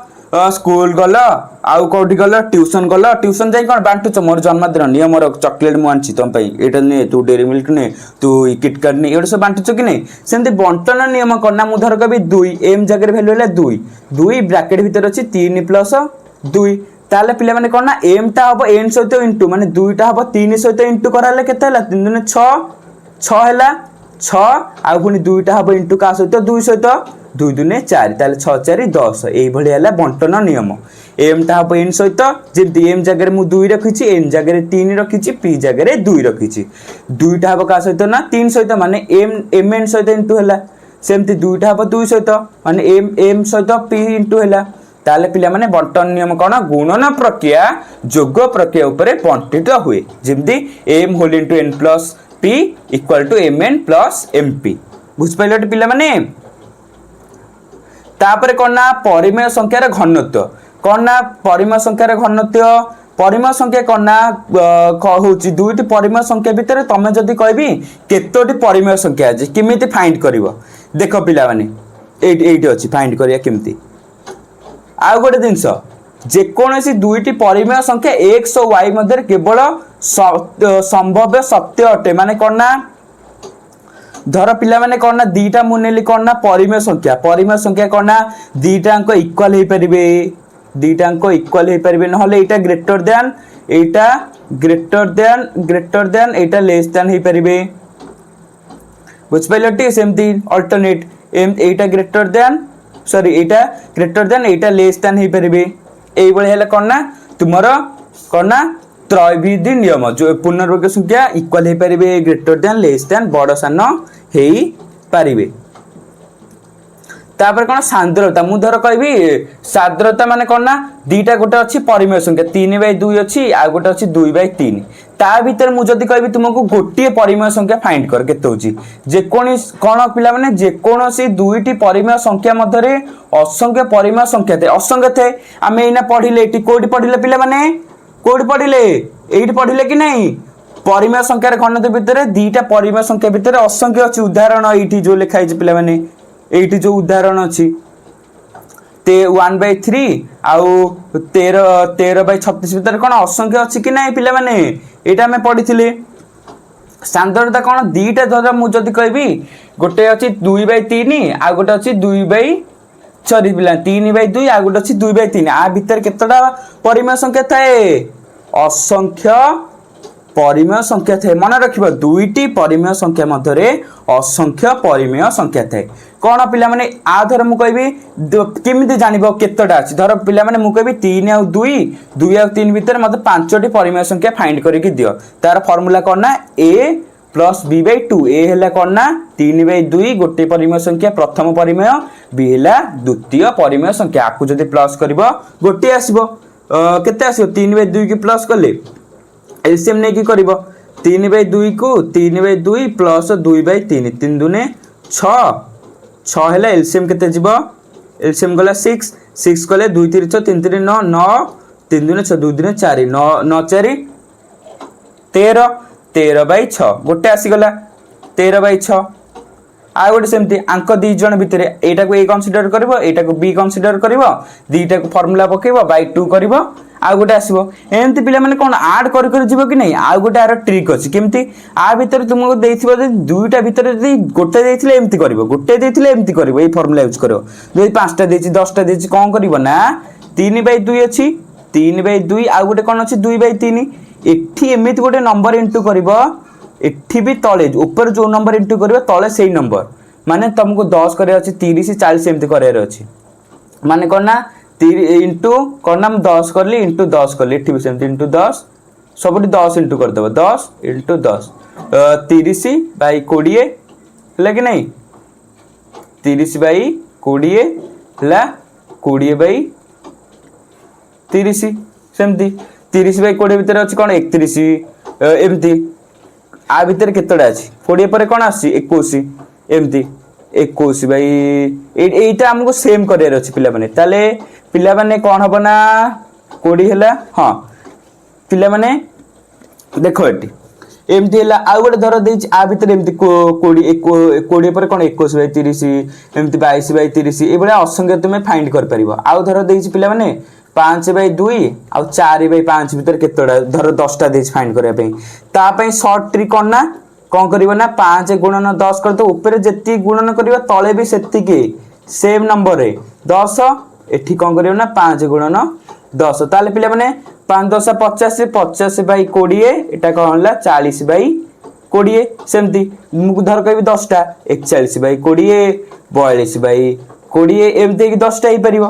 स्कूल गल आउ कौटी गल ट्यूशन जाई कोन बांटुच मोर जन्मदिन नियम मोर चॉकलेट मु आनछि तुम पई एटा ने तू डेरी मिल्क ने तू किटकैट ने एटा सब बांटुच कि नै सेमति बंटन नियम करना मु धर कबी 2 m जगह वैल्यू हैला 2 ब्रैकेट भीतर अछि 3 प्लस 2 ताले पिले माने कोन ना m ता हबो n सहित इनटू माने 2 टा हबो 3 सहित इनटू कराले केते हैला 3 दुने 6 हैला 6 आ पुनी 2 टा हबो इनटू का सहित 2 सहित 2 दुने 4 ताले 6 4 10 एई भली हैला बंटन नियम m ता हबो n सहित जेमति m जगह मु 2 रखिछि n जगह 3 रखिछि p जगह 2 रखिछि 2 टा हबो का सहित ना 3 सहित माने m n सहित इनटू हैला सेमति 2 टा हबो 2 सहित माने m सहित p इनटू हैला ताले पिला माने बंटन नियम कोन गुणन प्रक्रिया जोग प्रक्रिया ऊपर बंटित हुए जेमति m whole into n plus p equal to mn plus mp बुझ पाइलट पिला माने तापर कोन ना परिमेय संख्यार घनत्व कोन ना परिमेय संख्यार घनत्व परिमेय संख्या कोन ना होची दुईटी परिमेय संख्या भितर तमे जदी कहबी केतोटी परिमेय संख्या अछि किमिति फाइंड करिवो देखो पिला माने एइट अछि फाइंड करिया किमिति आ गोटे जिंस जे कोनोसी दुईटी परिमेय संख्या x और y मध्य केवल संभव सत्य अटे माने कोन ना धर पिला माने कोन ना दीटा मुनेली कोन ना परिमेय संख्या कोन ना दीटा अंक इक्वल हे परिबे नहले एटा ग्रेटर देन एटा लेस देन हे परिबे बुझ पाइलटी सेमती अल्टरनेट एटा ग्रेटर देन एटा लेस देन हे परिबे एई बळे हैला कोन ना तुमरो कोन ना त्रैविधि नियम जो पूर्णवर्ग संख्या इक्वल हे परिबे ग्रेटर देन लेस देन बड़ सान हे परिबे तापर कोन सांद्रता मु धर कहबी सांद्रता माने कोन ना दीटा गोटे अछि परिमेय संख्या 3/2 अछि आ गोटे अछि 2/3 ता भीतर मु जदी कहबी तुमको गोटिए परिमेय संख्या फाइंड कर केते होची जे कोनी कोन पिला माने जे कोनोसी दुईटी परिमेय संख्या मध्यरे असंख्य परिमेय संख्या थे असंख्य थे आमे एना पढिले एटी कोडी पढिले पिला माने कोडी पढिले एटी पढिले कि नहीं परिमेय संख्यार घनत्व भितर दीटा परिमेय संख्या भितर असंख्य अछि उदाहरण एटी जो लिखाइ छै पिला माने एटी जो उदाहरण अछि ते 1/3 आउ 13/36 भितर कोन असंख्य अछि कि नहीं पिला माने एटा हमें पढिथिले सांद्रता कोन दीटा धर मु जदी कहबी गोटे अछि 2/3 आ गोटे अछि 2/4 पिला 3/2 आ गोटे अछि 2/3 आ भीतर केतटा परिमेय संख्या थाए असंख्य परिमेय संख्या थे मन रखिबो दुईटी परिमेय संख्या मध्यरे असंख्य परिमेय संख्या थे कोन पिला माने आ धर मु कहबी केमिति जानिबो केतटा अछि धर पिला माने मु कहबी 3 आ 2 आ 3 भीतर मते पांचटी परिमेय संख्या फाइंड करिकि दियो तार फार्मूला कोन ना a + b/2 a हैला कोन ना 3/2 गोटे परिमेय संख्या प्रथम परिमेय b हैला द्वितीय परिमेय संख्या आकु जदी प्लस करबो गोटे आसीबो केते आसीबो 3/2 की प्लस करले एलसीएम ने की करबो 3/2 को 3/2 प्लस 2/3 3 दुने छः है एलसीएम केते जीव एलसीएम गला 6 6 कले 2 3 6 3 3 9 9 3 दिन 6 2 दिन 4 9 9 4 13 13 बाई 6 गोटे आसीगला 13 बाई 6 आ गोटे सेमती आंक दी जन भितर एटा को ए कंसीडर करिवो एटा को बी कंसीडर करिवो दीटा को फार्मूला पकेइबो बाई 2 करिवो आ गोटे आसीबो एमती पिला माने कोन ऐड करि करि जीवो कि नै आ गोटे आरो ट्रिक अछि केमती आ भितर तुमको देइथिबो जे दुईटा भितर जदी गोटे देइथिले एमती करिवो गोटे देइथिले एमती करिवो ए फार्मूला यूज करिवो जदी 5टा देछि 10टा देछि कोन करिवो ना 3 बाई 2 अछि 3 बाई 2 आ गोटे कोन अछि 2 बाई 3 एठी एमिति गोटे नंबर इनटू करिवो एठी भी तळे ऊपर जो नंबर इनटू करिवो तळे सेही नंबर माने तुमको 10 करे अछि 30 40 एमती करे अछि माने कोन ना इंटू कौन 10 करली इंटू 10 करली एठी भी सेमती इंटू 10 सबटी 10 इंटू कर देबो 10 इंटू 10 30 बाई 20 हला कि नहीं 30 बाई 20 हला 20 बाई 30 सेमती 30 बाई 20 भीतर अछि कोन 31 एमती आ भीतर केतडा अछि 40 पर कोन आसी 21 एमती 21 बाई एटा हमको सेम करियर अछि पिला माने ताले पिला माने कोन हबो ना 20 हला हां पिला माने देखो एटी एमती हला आ गोटे धर देछि आ भीतर एमती 20 पर कोन 21 बाई 30 एमती 22 बाई 30 ए बडा असंख्य तुमे फाइंड कर परिबो आ धर देछि पिला माने 5 बाई 2 आ 4 बाई 5 भीतर केतडा धर 10टा देछि फाइंड करिया पई ता पई शॉर्ट ट्रिक कोन ना कौन करिवो ना 5 गुणन 10 कर तो ऊपर जेती गुणन करिवो तळे भी सेती के सेम नंबर रे 10 एठी कौन करिवो ना 5 गुणन 10 ताले पिले माने 5 10 50 50 बाई 20 एटा कहला 40 बाई 20 सेमती मु धर कहबी 10टा 41 बाई 20 42 बाई 20 एमते कि 10टा ही परिवो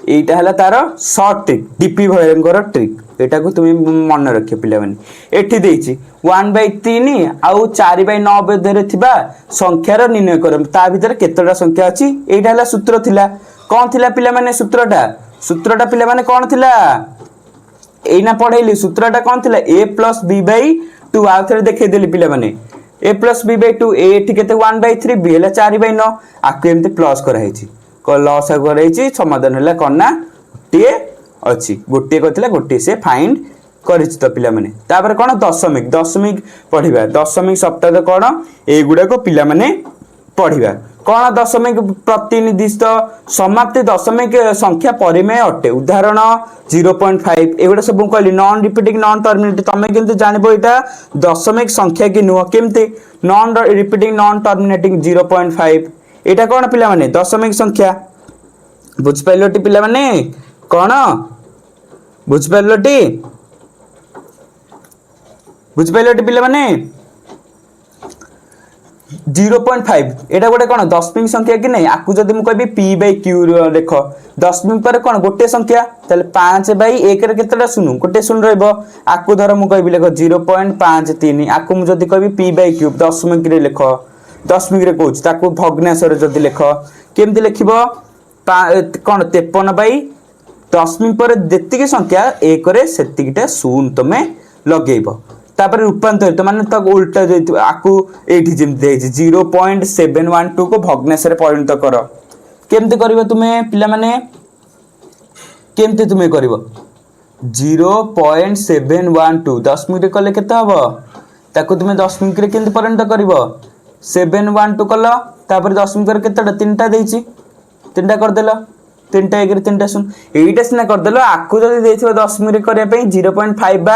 एटा हला तार शॉर्ट ट्रिक डीपी भयंकर ट्रिक एटा को तुम मन रखियो पिला माने एठी देछि 1/3 आउ 4/9 बेदरे थिबा संख्यार निर्णय करम ता भीतर केतटा संख्या अछि एटा हला सूत्र थिला कोन थिला पिला माने सूत्रटा पिला माने कोन थिला एना पढैली सूत्रटा कोन थिला a + b/2 आ थरे देखै देली पिला माने a + b/2 a एठी केते 1/3 b हला 4/9 आकु एमते प्लस करा हैछि को लॉस करा हैछि समाधान हला कोना टिए अछि गोटे कथिला गोटे से फाइंड करिछ त पिला माने तापर कोन दशमिक पढिबा दशमिक सप्ताह कोन ए गुडा को पिला माने पढिबा कोन दशमिक प्रतिनिधित्व समाप्ति दशमिक संख्या परिमेय अटे उदाहरण 0.5 एगुडा सब कहली नॉन रिपीटिंग नॉन टर्मिनेटिंग तमे किंतु जानबो एटा दशमिक संख्या की नुह केमते नॉन रिपीटिंग नॉन टर्मिनेटिंग 0.5 एटा कोन पिला माने दशमिक संख्या बुझ पाइलोटी पिला माने कोन बुझ पाइलोटी पिला माने 0.5 एटा गोटे कोन दशमिक संख्या कि नै आकु जदी मु कहबी p/q लेख दशमिक पर कोन गोटे संख्या तले 5/1 रे केतटा सुनु गोटे सुन रहबो आकु धर मु कहबी लेख 0.53 आकु मु जदी कहबी p/q दशमिक रे लेख दशमिक रे कहूच ताकु भग्नांश रे जदी लेख केमति लेखिबो कोन 53 दशमिक पर जेतिके संख्या 1 रे सेतिकिटा शून्य तमे लगेइबो तापर रूपांतरित माने तक उल्टा जैत आकु एठी जेम देछि 0.712 को भग्नांश रे परिणत कर केमते करबो तुमे पिला माने केमते तुमे करबो 0.712 दशमिक रे कले केते हबो ताकु तुमे दशमिक रे केमते परिणत करबो 712 कलो तापर दशमिक रे केतेटा तीनटा देछि तीनटा कर देलो तीनटा एक रे तीनटा सुन एटा सिना कर देलो आकु जदी देथिबो दशमिक रे करिया पई 0.5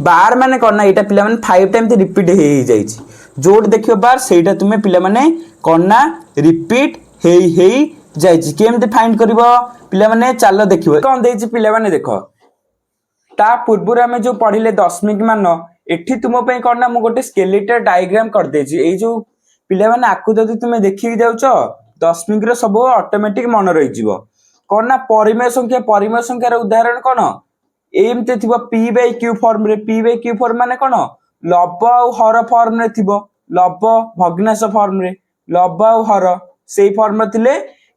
बार माने करना एटा पिला माने 5 टाइम ते रिपीट हे जाईछि जोड देखियो बार सेटा तुमे पिला माने करना रिपीट हे जाईछि केमते फाइंड करबो पिला माने चालो देखियो कोन देछि पिला माने देखो ता पूर्वरु हमें जो पढिले दशमिक मान एठी तुम पई करना मु गोटे स्केलेटल डायग्राम कर देछि एई जो पिला माने आकु जदी तुमे देखि जाउछो दशमिक रे सब ऑटोमेटिक मन रहि जिवो कोना परिमेय संख्या रे उदाहरण कोन एमते थिबो p/q फॉर्म रे p/q फॉर्म माने कोन लब आ हर फॉर्म रे थिबो लब भग्नांश फॉर्म रे लब आ हर सेही फॉर्म थिले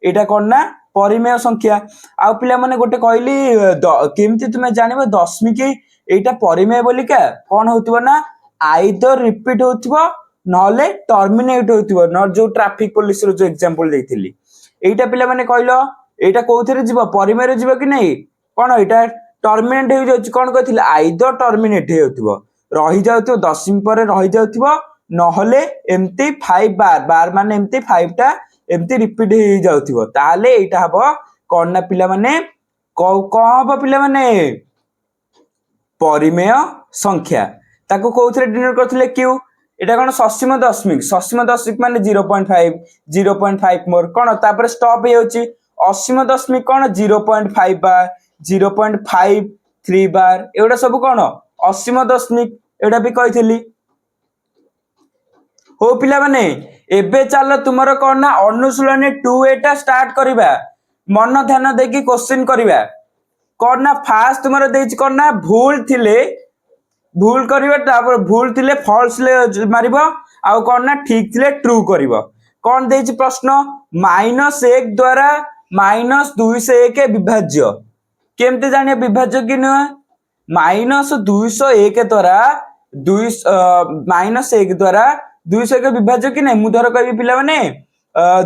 एटा कोन ना परिमेय संख्या आ पिला माने गोटे कहली केमति तुमे जानिबो दशमिक एटा परिमेय बोलिका कोन होतिबो ना आइदर रिपीट होतिबो नहले टर्मिनेट होइथिबो न जो ट्रैफिक पुलिस रो जो एग्जांपल देइथिली एटा पिला माने कहलो एटा कोउथरे जीवो परिमेय रे जीवो कि नहीं कोन एटा टर्मिनेट हो जाउची कोन कहथिले आइदर टर्मिनेट होइथिबो रही जाउथिबो 10 मिनिट पर रही जाउथिबो नहले एम्ति 5 बार बार माने एम्ति 5 टा एम्ति रिपीट हो जाउथिबो ताले एटा हबो कोन ना पिला माने को हबो पिला माने परिमेय संख्या ताको कोउथरे डिनोट करथिले क्यू एटा कोन ससीम दशमिक माने 0.5 0.5 मोर कोन तापर स्टॉप हे होची असीम दशमिक कोन 0.5 बार 0.53 बार एडा सब कोन असीम दशमिक एडा भी कहिथिली हो पिला माने एबे चलो तुमरो कोन ना अनुशीलन 2 एटा स्टार्ट करिबा मन ध्यान देकी क्वेश्चन करिबा कोन ना फास्ट तुमरो देछि कोन ना भूल थिले भूल करिबा तापर भूल थिले फॉल्स ले मारिबो आ कोन ना ठीक थिले ट्रू करिबो कोन देछि प्रश्न -1 द्वारा -201 विभाज्य केमते जानिया विभाज्य कि न -201 द्वारा -1 द्वारा 201 विभाज्य कि नहीं मु धर कहबी पिला माने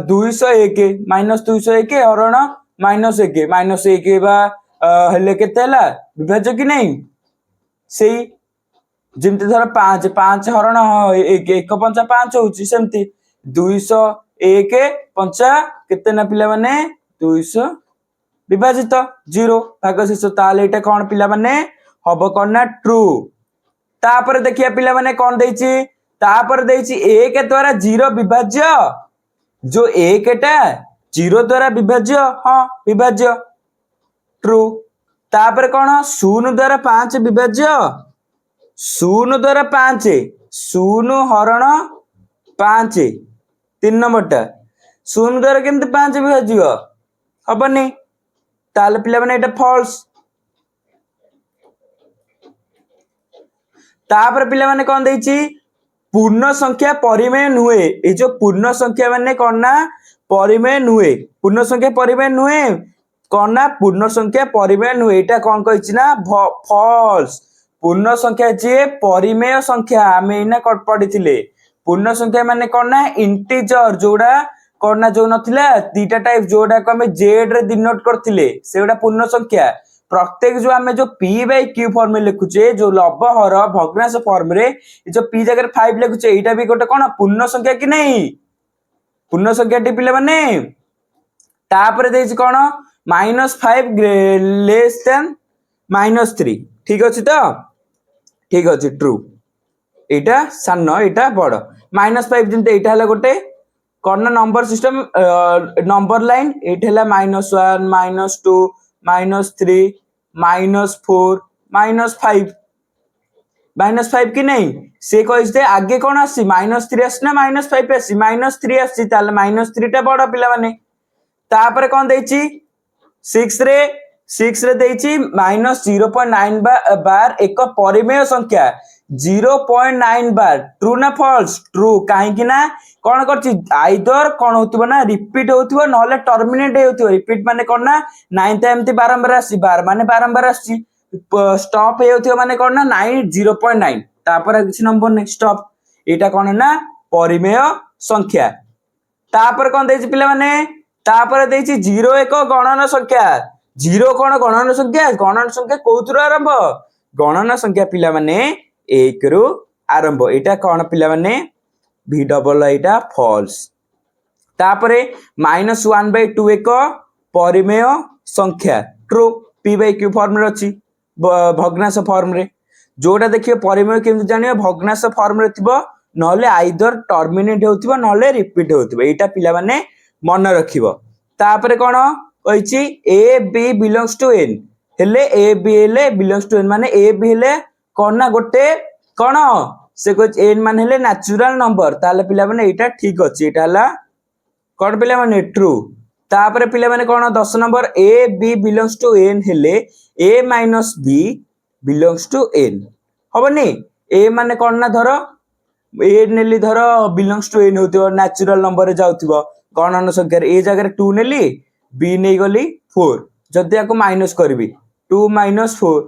201 -201 हरण -1 बा हेले केते हला विभाज्य कि नहीं सेई जिमते धर 5 हरण 1 पंचा 5 होची सेमती 201 पंचा केते ना पिला माने 200 विभाजित 0 भाग शेष ताले एटा कोन पिला माने हबो कोन ना ट्रू तापर देखिया पिला माने कोन देछि तापर देछि 1 द्वारा 0 विभाज्य जो 1 टा 0 द्वारा विभाज्य हां विभाज्य ट्रू तापर कोन 0 द्वारा 5 विभाज्य 0 द्वारा 5 0 हरण 5 3 नंबर टा 0 द्वारा केमते 5 विभाज्य हबनी ताले पिला माने एटा फॉल्स तापर पिला माने कोन देछि पूर्ण संख्या परिमेय नुहे ए जो पूर्ण संख्या माने कोन ना परिमेय नुहे पूर्ण संख्या परिमेय नुहे कोन ना पूर्ण संख्या परिमेय नुहे एटा कोन कहिछि ना फॉल्स पूर्ण संख्या जे परिमेय संख्या हमें ना पढिथिले पूर्ण संख्या माने कोन ना इंटीजर जोडा कोन ना जो नथिला तीटा टाइप जोडा को हमें जेड रे डिनोट करथिले सेडा पूर्ण संख्या प्रत्येक जो हमें जो p बाय q फॉर्म में लिखुचे जो लब्ध हर भग्नांश फॉर्म रे जो p जगह 5 लिखुचे एटा भी गोटे कोन पूर्ण संख्या कि नहीं पूर्ण संख्या टी पिले माने तापर देछि कोन -5 लेस देन -3 ठीक अछि तो ठीक अछि ट्रू एटा सान एटा बड़ -5 जिंते एटा हला गोटे कोन नंबर सिस्टम नंबर लाइन एटा हला -1 -2 -3 -4 -5 कि नहीं से कहते आगे कौन आसी -3 आसी ना -5 आसी -3 आसी ताले -3 टा बड़ पिला माने तापर कोन देछि 6 रे देछि -0.9 बार एक परिमेय संख्या 0.9 बार ट्रू ना फॉल्स ट्रू काहे कि ना कोन करछि आइदर कोन होतबो ना रिपीट होतबो नहले टर्मिनेट होतबो रिपीट माने कोन ना 9 ता एम्ति बारंबार आसी बार माने बारंबार आसी स्टॉप होतबो माने कोन ना 9 0.9 तापर किछ नंबर नै स्टॉप एटा कोन ना परिमेय संख्या तापर कोन देछि पिला माने तापर देछि 0 एक गणन संख्या 0 कोन गणन संख्या कोउथुर आरंभ गणन संख्या पिला माने 1 रु आरंभ एटा कोन पिला माने v डबल एटा फॉल्स तापरे -1/2 एक परिमेय संख्या true p by q form रे अछि भग्नांश फॉर्म रे जोटा देखियो परिमेय केमति जानियो भग्नांश फॉर्म रे थिबो नहले आइदर टर्मिनेट होथिबो नहले रिपीट होथिबो एटा पिला माने मन रखिबो तापरे कोन कहिछि a b belongs to n हेले a b हेले बिलोंग्स टू n माने a b हेले कोन ना गोटे कोन से कह n मान हेले नेचुरल नंबर ताले पिला माने एटा ठीक अछि एटा हला कोन पिला माने ट्रू तापर पिला माने कोन 10 number a b belongs to n हेले a - b belongs to n हबनी a माने कोन ना धरो a नेली धरो बिलोंग्स टू n होतिबो नेचुरल नंबर रे जाउतिबो गणन संख्या रे a जगह 2 नेली b नै गली 4 जदि याको माइनस करबी 2 - 4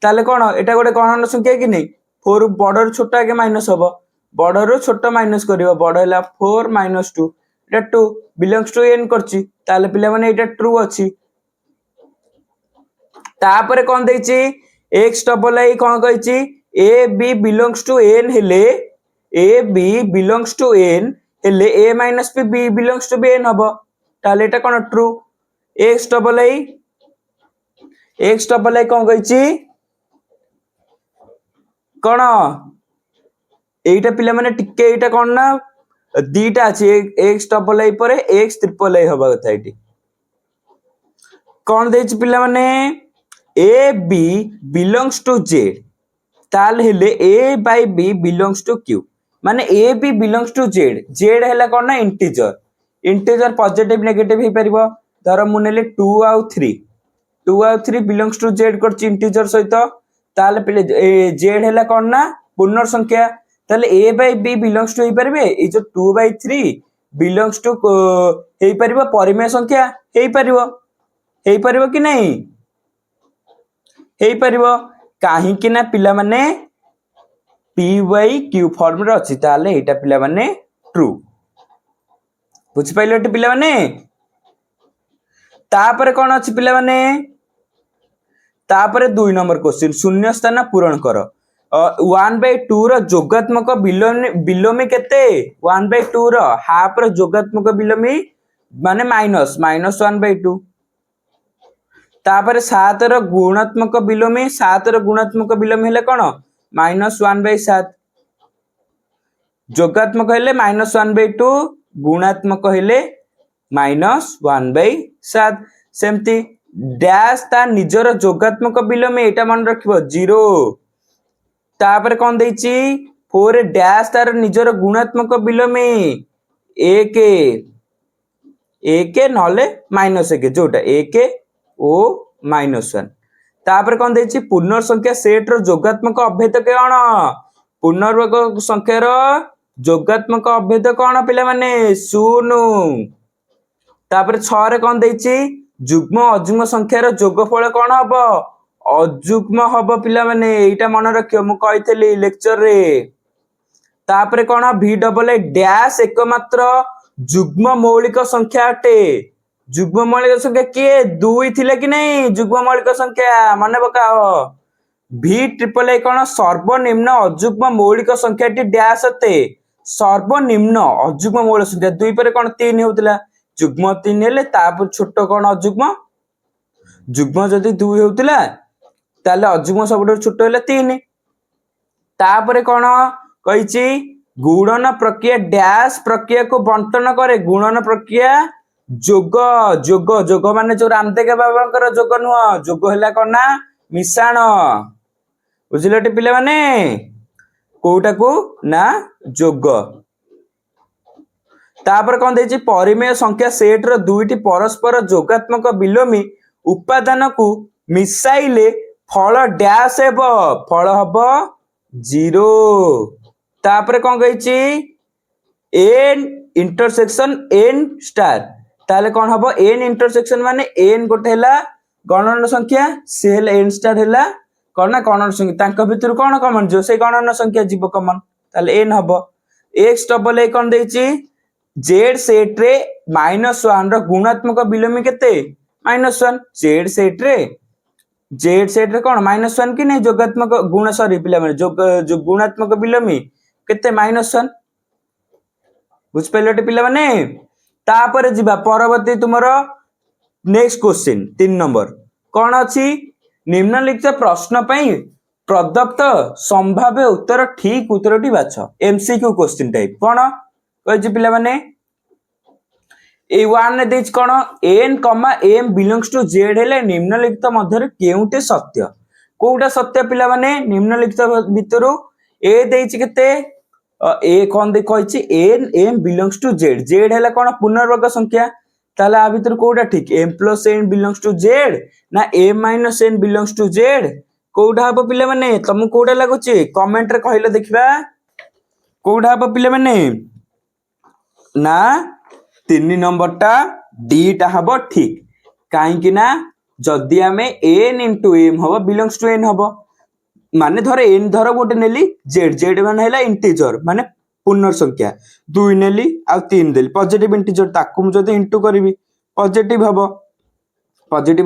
ताले कोन एटा गोटे गणन संख्या कि नै 4 बडर छोटा के माइनस हबो बड़रू छोट माइनस कर बड़ है 4 माइनस 2 এটা 2 बिलोंग्स टू n करछि ताले पिला माने এটা ट्रू अछि तापर कोन देछि x डबल आई कोन कहिछि a b belongs to n हेले a b belongs to n हेले a minus b belongs to n हबो ताले এটা कोन ट्रू x डबल आई कोन कहिछि कोन एटा पिला माने टिके एटा कोन ना दीटा अछि x डबल आई पर x ट्रिपल आई हबा कथा एटी कोन देछि पिला माने a b belongs to z ताल हेले a by b belongs to q माने a b belongs to z z हैला कोन ना इंटीजर पॉजिटिव नेगेटिव हे परिबो धर मु नेले 2 और 3 belongs to z करछि इंटीजर सहित ताल पिले z हैला कोन ना पूर्ण संख्या ताले a by b belongs to हे परिबे ए जो 2 by 3 belongs to हे परिबो परिमेय संख्या हे परिबो कि नहीं हे परिबो काहे कि ना पिला माने p by q फॉर्म रे अछि ताले एटा पिला माने ट्रू बुझ पाइले एटा पिला माने तापर कोन अछि पिला माने तापर 2 नंबर क्वेश्चन शून्य स्थान पूरण कर 1/2 रो जोगात्मक बिलोमी केते 1/2 रो हाफ रो जोगात्मक बिलोमी माने माइनस 1/2 तापर 7 रो गुणात्मक बिलोमी 7 रो गुणात्मक बिलोमी हेले कोन -1/7 जोगात्मक हेले -1/2 गुणात्मक हेले -1/7 सेमती डैश ता निजर जोगात्मक बिलोमी एटा मन रखिबो 0 तापर कोन देछि 4 डैश तार निजर गुणात्मक बिलोमी 1 नले -1 जोटा 1 ओ -1 तापर कोन देछि पूर्ण संख्या सेट रो जोगात्मक अभेद कोन पूर्णवर्ग संख्या रो जोगात्मक अभेद कोन पिला माने 0 तापर 6 रे कोन देछि जुग्म अजुग्म संख्या रो जोगफल कोन हबो अजुग्म हबो पिला माने एटा मन रखियो मु कहितली लेक्चर रे तापर कोन v डबल ए डैश एकमात्र जुग्म मौलिक संख्या अटे जुग्म मौलिक संख्या के 2 थिले कि नहीं जुग्म मौलिक संख्या माने बकाओ v ट्रिपल ए कोन सर्वनिम्न अजुग्म मौलिक संख्या टी डैश अटे सर्वनिम्न अजुग्म मौलिक संख्या 2 पर कोन 3 होतला जुग्म 3 हेले तापर छोट कोन अजुग्म जुग्म जदी 2 होतला ताले अजुग्म सबडो छोट हेले 3 तापर कोन कहिछि गुणन प्रक्रिया डैश प्रक्रिया को बंटन करे गुणन प्रक्रिया जोग जोग जोग माने जो रामदेव बाबांकर जोग नुह जोग हैला कोन ना मिश्रण बुझिलटे पिले माने कोटा को ना जोग तापर कोन देछि परिमेय संख्या सेट रो दुईटी परस्पर जोगात्मक बिलोमी उपादान को मिसाइले फल डैश हेबो फल हबो 0 तापर कोन कहिछि n इंटरसेक्शन n स्टार ताले कोन हबो n इंटरसेक्शन माने n गोटे हैला गणन संख्या से हैला n स्टार हैला कोन ना गणन संख्या तांका भितर कोन कॉमन जो से गणन संख्या जीव कॉमन ताले n हबो x डबल ए कोन देछि z सेट रे -1 रो गुणात्मक बिलोमी केते -1 z सेट रे कोन -1 कि नहीं जोगात्मक गुण सॉरी पिला माने जो गुणात्मक बिलोमी केते -1 बुझ पइलटे पिला माने तापर जिबा परवर्ती तुमरो नेक्स्ट क्वेश्चन 3 नंबर कोन अछि निम्नलिखित प्रश्न पई प्रदत्त संभाव्य उत्तर ठीक उत्तरटी बाछ एमसीक्यू क्वेश्चन टाइप कोन कहि पिला माने ए 1 ने देछ कोन n, m belongs to z हेले निम्नलिखित मध्य केउटे सत्य कोउटा सत्य पिला माने निम्नलिखित भितरु ए देछ केते ए कोन दे कहिछि n m belongs to z z हेला कोन पूर्णवर्ग संख्या ताला आ भितर कोउटा ठीक m + n belongs to z ना m - n belongs to z कोउटा हबो पिला माने तुम कोउटा लागुछि कमेंट रे कहिलो देखिबा कोउटा हबो पिला माने ना 3 नंबर टा डी टा हबो ठीक काहे कि ना जदी हमें n * m हबो बिलोंग्स टू n हबो माने धर n धर गोटे नेली z z माने हैला इंटीजर माने ପୂର୍ଣ୍ଣ ସଂଖ୍ୟା 2 ନେଲି ଆଉ 3 ଦେଲି पॉजिटिव इंटीजर ताकू मु जदी इनटू करबी पॉजिटिव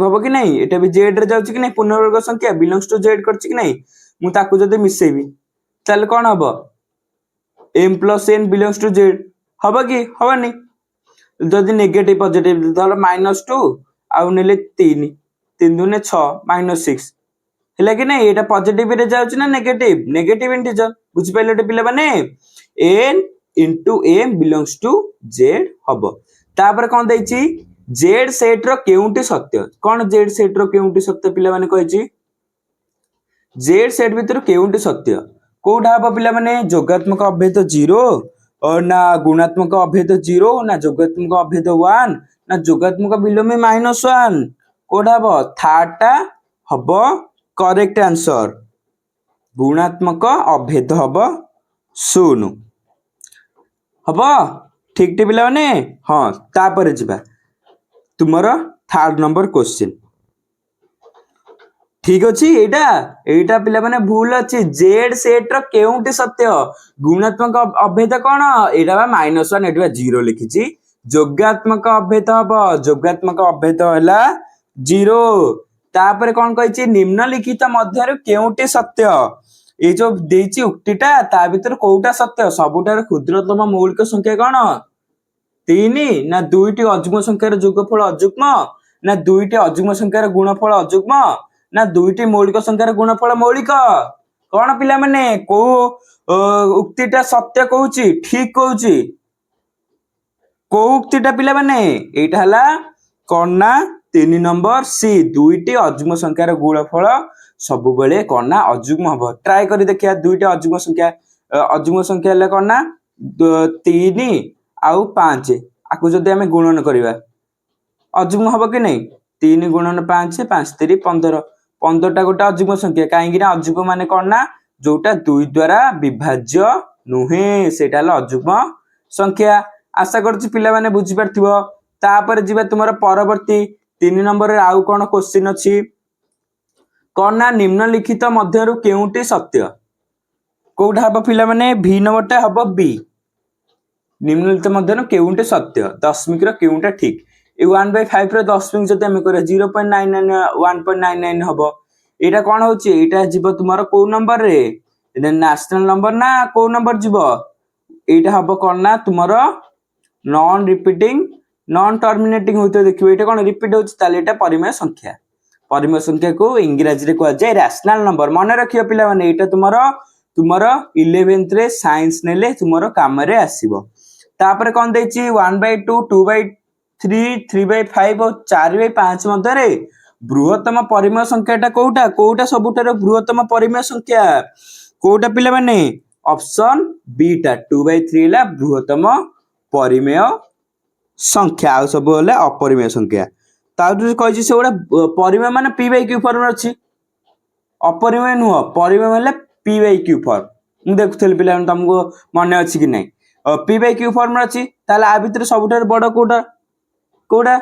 हबो कि नहीं एटा भी जेड रे जाउची कि नहीं पूर्णवर्ग संख्या बिलोंग्स टू जेड करची कि नहीं मु ताकू जदी मिसेबी चल कोन हबो m plus n belongs to z हबो कि हबनी जदी नेगेटिव पॉजिटिव धर -2 आउ नेले 3 3 दुने 6 -6 हेला कि नहीं एटा पॉजिटिव रे जाउची ना नेगेटिव इंटीजर बुझि पाइले पिला माने n into m belongs to z हबो तापर कोन दैची z सेट रो केउंटी सत्य कोन z सेट रो केउंटी सत्य पिला माने कहैची z सेट भीतर केउंटी सत्य कोडा हबो पिला माने जोगात्मक अभेद 0 और ना गुणात्मक अभेद 0 ना जोगात्मक अभेद 1 ना जोगात्मक विलोमी -1 कोडा हबो थाटा हबो करेक्ट आंसर गुणात्मक अभेद हबो 0 हबो ठीक टे पिला माने हां तापर जिबा तुमरो थर्ड नंबर क्वेश्चन ठीक अछि एटा पिला माने भूल अछि जेड सेट रो केउंटी सत्य गुणात्मक अभेद कोन एटा बा -1 एटा 0 लिखिछि जोगात्मक अभेद हबो जोगात्मक अभेद हला 0 तापर कोन कहिछि निम्नलिखित मध्यरु केउंटी सत्य ए जो देछि उक्तिटा ता भीतर कोउटा सत्य सबुटार क्षुद्रतम मौलिक संख्या कोन 3 ना दुईटी अजुग्म संख्यार जोगफल अजुग्म ना दुईटी अजुग्म संख्यार गुणफल अजुग्म ना दुईटी मौलिक संख्यार गुणफल मौलिक कोन पिला माने को उक्तिटा सत्य कहूची ठीक कहूची को उक्तिटा पिला माने एटा हला कोन ना 3 नंबर सी दुईटी अजुग्म संख्यार गुणफल सब बेले कोन ना अजुग्म हबो ट्राई करी देखिया दुईटी अजुग्म संख्या हला कोन ना 3 आउ 5 आकु जदि हमें गुणन करिवा अजुग्म हबो कि नहीं 3 गुणन 5 5 3 15 15 टा गोटा अजुग्म संख्या काहेकि ना अजुग्म माने कोन ना जोटा 2 द्वारा विभाज्य नुहे सेटा हला अजुग्म संख्या आशा करछि पिला माने बुझि परथिबो तापर जिबा तुमरो परवर्ती 3 नंबर रे आउ कोन क्वेश्चन अछि कोन ना निम्नलिखित मध्यरु केउंटी सत्य कोउठा हबो पिला माने v नंबरटा हबो b निम्नलिखित मध्यरु केउंटी सत्य दशमिक रो केउंटा ठीक ए 1/5 रो दशमिक जते हम करे 0.99 1.99 हबो एटा कोन होची एटा जीव तुमारो को नंबर रे एटा नेशनल नंबर ना को नंबर जीव एटा हबो कोन ना तुमारो नॉन रिपीटिंग नॉन टर्मिनेटिंग होते देखिबो एटा कोन रिपीट होची ताले एटा परिमेय संख्या को इंग्रजी रे कहै जाय रैशनल नंबर मन रखियो पिला माने एटा तुमारो 11th रे साइंस नेले तुमारो काम रे आसीबो तापर कोन दैची 1/2 2/3 3/5 और 4/5 मध्य रे बृहत्तम परिमेय संख्याटा कोउटा सबुठार बृहत्तम परिमेय संख्या कोउटा पिला माने ऑप्शन बी टा 2/3 ला बृहत्तम परिमेय संख्या आ सब होले अपरिमेय संख्या ताउ कहिछि सेउडा परिमेय माने p/q फॉर्म अछि अपरिमेय नुह परिमेय माने p/q फॉर्म मु देखथले पिला तुमको माने अछि कि नै p/q फॉर्म अछि ताले आ भीतर सबुठार बड़ कोउटा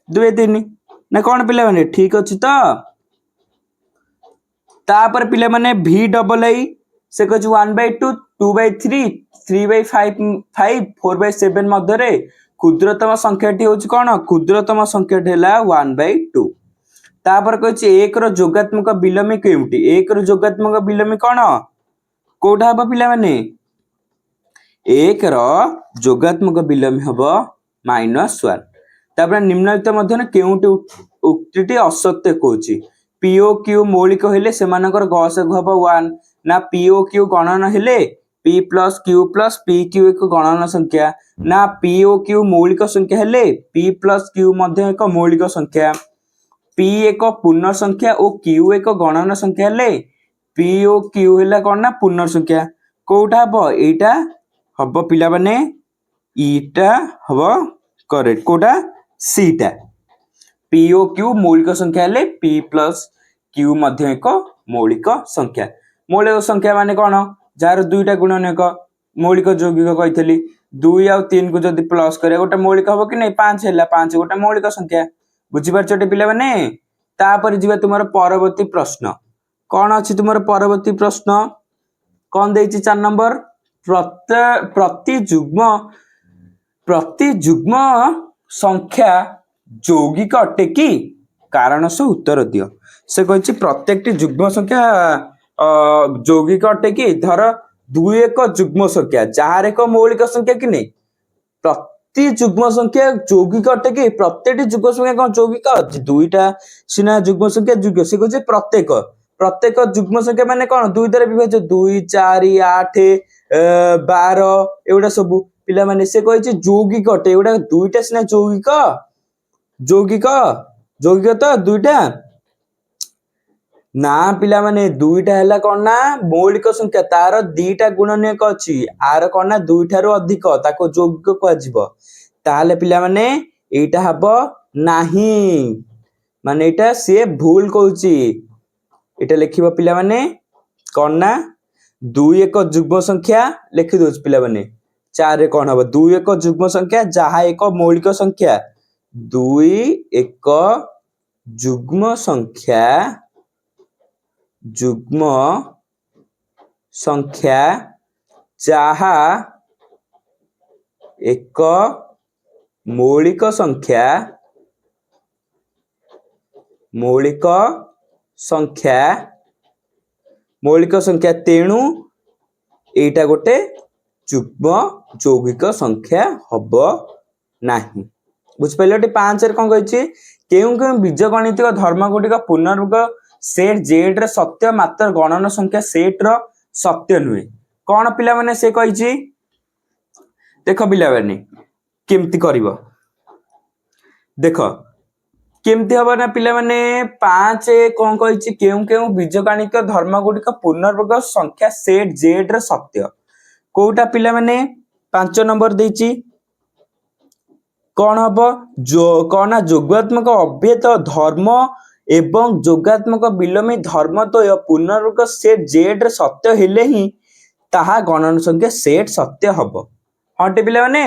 2 3 ना कोन पिला माने ठीक अछि त तापर पिला माने v से कहछ 1/2 2/3 3/5 4/7 मध्य रे क्षुद्रतम संख्याटी होची कोन क्षुद्रतम संख्याटी हला 1/2 तापर कहछ 1 रो जोगात्मक विलोमी केउंटी 1 रो जोगात्मक विलोमी कोन कोठा हबो पिला माने 1 रो जोगात्मक विलोमी हबो -1 तापर निम्नलिखित मध्य केउंटी उक्तिटी असत्य कहूची POQ मौलिक हेले सेमानकर गसक हबो 1 ना POQ गणन हेले P plus Q plus PQ एक गणन संख्या ना POQ मौलिक संख्या हेले P plus Q मध्य एक मौलिक संख्या P एक पूर्ण संख्या और Q एक गणन संख्या हेले POQ हेला कोन ना पूर्ण संख्या कोउठा हबो एटा हबो पिला माने ईटा हबो करेक्ट कोडा सी टा POQ मौलिक संख्या हेले P plus Q मध्य एक मौलिक संख्या माने कोन जार दुईटा गुणन एक मौलिक यौगिक कहितली 2 और 3 को जदी प्लस करे गोटा मौलिक हबो कि नै 5 हैला 5 गोटा मौलिक संख्या बुझि परछटे पिला माने तापर जिबा तुमरो परवर्ती प्रश्न कोन अछि तुमरो परवर्ती प्रश्न कोन देछि 4 नंबर प्रति जुग्म संख्या যৌগিক अटे कि कारण से उत्तर दियो। से कही प्रत्येक जुग्म संख्या যৌগিক अटे कि धर 2 एक जुग्म संख्या जार एक मौलिक संख्या कि नहीं प्रति जुग्म संख्या যৌগিক अटे कि प्रत्येक जुग्म संख्या कौन যৌগিক अच्छी दुईटा सीना जुग्म संख्या जुग्म से कहे प्रत्येक प्रत्येक जुग्म संख्या माने कौन 2 द्वारा विभाज्य 2 4 8 12 एगुड़ा सब पिला माने से कहे যৌগিক अटे एगुड़ा दुईटा सीना যৌগিক যৌগিक যৌগিक तो दुईटा ना पिला माने दुईटा हैला कौन ना मौलिक संख्या तार दीटा गुणनीयक अच्छी आर कौन ना दुईठारु अधिक ताको যৌগিক कहजिवो ताले पिला माने एटा हबो नाही माने एटा से भूल कहूची एटा लिखिबो पिला माने कौन ना 2 एक जुग्म संख्या लिखि दोच पिला माने 4 रे कौन हबो 2 एक जुग्म संख्या जहा एक मौलिक संख्या 2 एक जुग्म संख्या जहा एक मौलिक संख्या तेणु एटा गोटे जुग्म যৌগিক संख्या हबो नाही बुझ पइले 5 रे कोन कहछि केउ केउ बीजगणितिक धर्म गुटिक पुनर्वर्ग सेट जेड रे सत्य मात्र गणन संख्या सेट रो सत्य नुहे कौन पिला माने से कहिछि देख पिला माने केमती करिवो देख केमती हबो ना पिला माने 5 कोन कहिछि केउ केउ बीजगणितिक धर्म गुटिक पुनर्वर्ग संख्या सेट जेड रे सत्य कोटा पिला माने 5 नंबर देछि कौन हबो जो कौन जोगात्मक अभेद धर्म एवं जोगात्मक विलोमी धर्म तो पुनर्वर्ग सेट जेड रे सत्य हेले ही ताहा गणन संख्या सेट सत्य हबो हटे पिला माने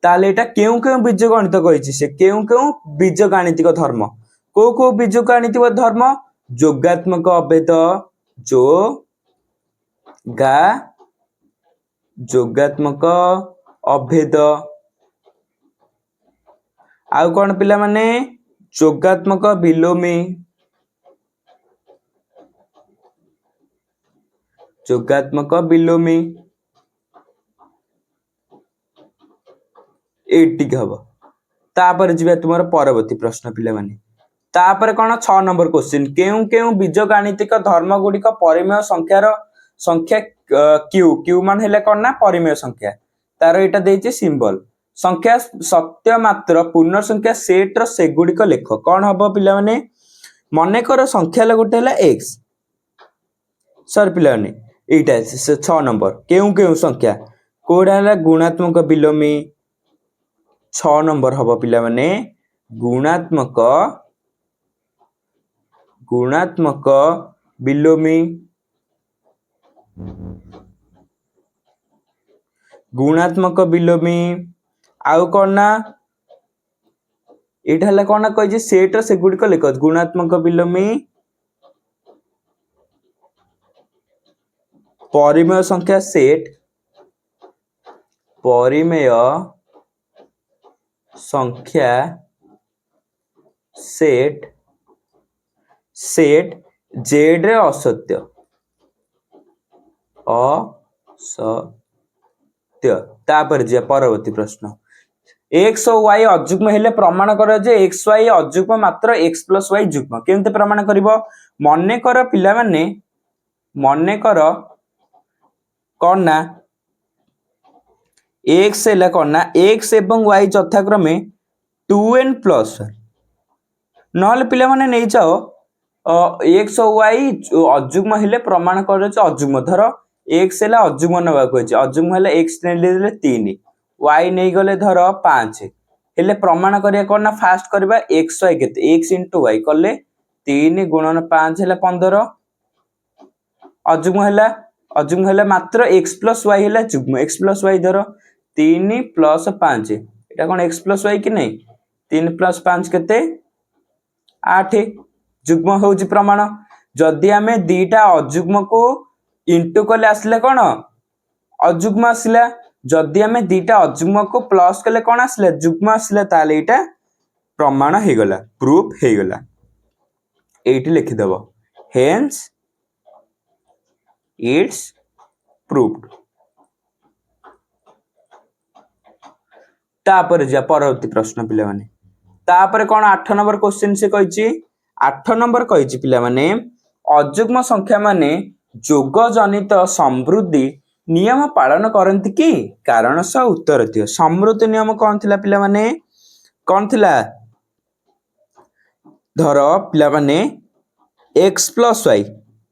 ताले एटा केउ केउ बीजगणित कहिछि से केउ केउ बीजगणितिक धर्म को बीजगणितिक धर्म जोगात्मक अभेद जोगात्मक अभेद आउ कौन पिला माने जोगात्मक विलोमी एटिक हबो तापर जिबा तुमर परवर्ती प्रश्न पिला माने तापर कोन 6 नंबर क्वेश्चन केउ केउ बीजगणितिक धर्म गुडी का परिमेय संख्या क्यू मान हेले कोन ना परिमेय संख्या तार एटा देछि सिंबल संख्या सत्य मात्र पूर्ण संख्या सेट रो सेगुडी को लेख कौन हबो पिला माने मने कर संख्या ल गोटे हला x सर पिला माने एटा 6 नंबर केउ केउ संख्या कोडा हला गुणात्मक विलोमी 6 नंबर हबो पिला माने गुणात्मक विलोमी आउ कौन ना एटा हला कौन ना कहि सेट रो सेगुडी को लेख गुणात्मक विलोमी परिमेय संख्या सेट जेड रे असत्य तापर जे परवर्ती प्रश्न x और y अजुग्म हेले प्रमाण कर जे x y अजुग्म मात्र x + y जुग्म केमते प्रमाण करिवो मने कर पिला माने मने कर कोन ना x हेला कोन ना x एवं y यथाक्रमे 2n + नहले पिला माने नै जाओ x और y अजुग्म हेले प्रमाण कर जे अजुग्म धर x हेला अजुग्म नबा कहै अजुग्म हेला x ने ले 3 y नै गले धर 5 हेले प्रमाण करिया कोन ना फास्ट करबा x y केते x * y कले 3 × 5 हेला 15 अजुग्म हेला मात्र x + y हेला जुग्म x + y धर 3 + 5 एटा कोन x + y कि नै 3 + 5 केते 8 जुग्म होउची प्रमाण जदी हमें दीटा अजुग्म को इंटू कले आसले कोन अजुग्म आसिला जदि आमे दीटा अजुग्म को प्लस कले कौन आसिला जुग्म आसिला ताले एटा प्रमाण हे गला प्रूफ हे गला एठी लिखि देबो हेंस इट्स प्रूव्ड तापर जा परवर्ती प्रश्न पिला माने तापर कौन 8 नंबर क्वेश्चन से कहिछि 8 नंबर कहिछि पिला माने अजुग्म संख्या माने जोग जनित समृद्धि नियम पालन करंती कि कारण स उत्तर दियो समृद्धि नियम कौन थिला पिला माने कौन थिला धर पिला माने x + y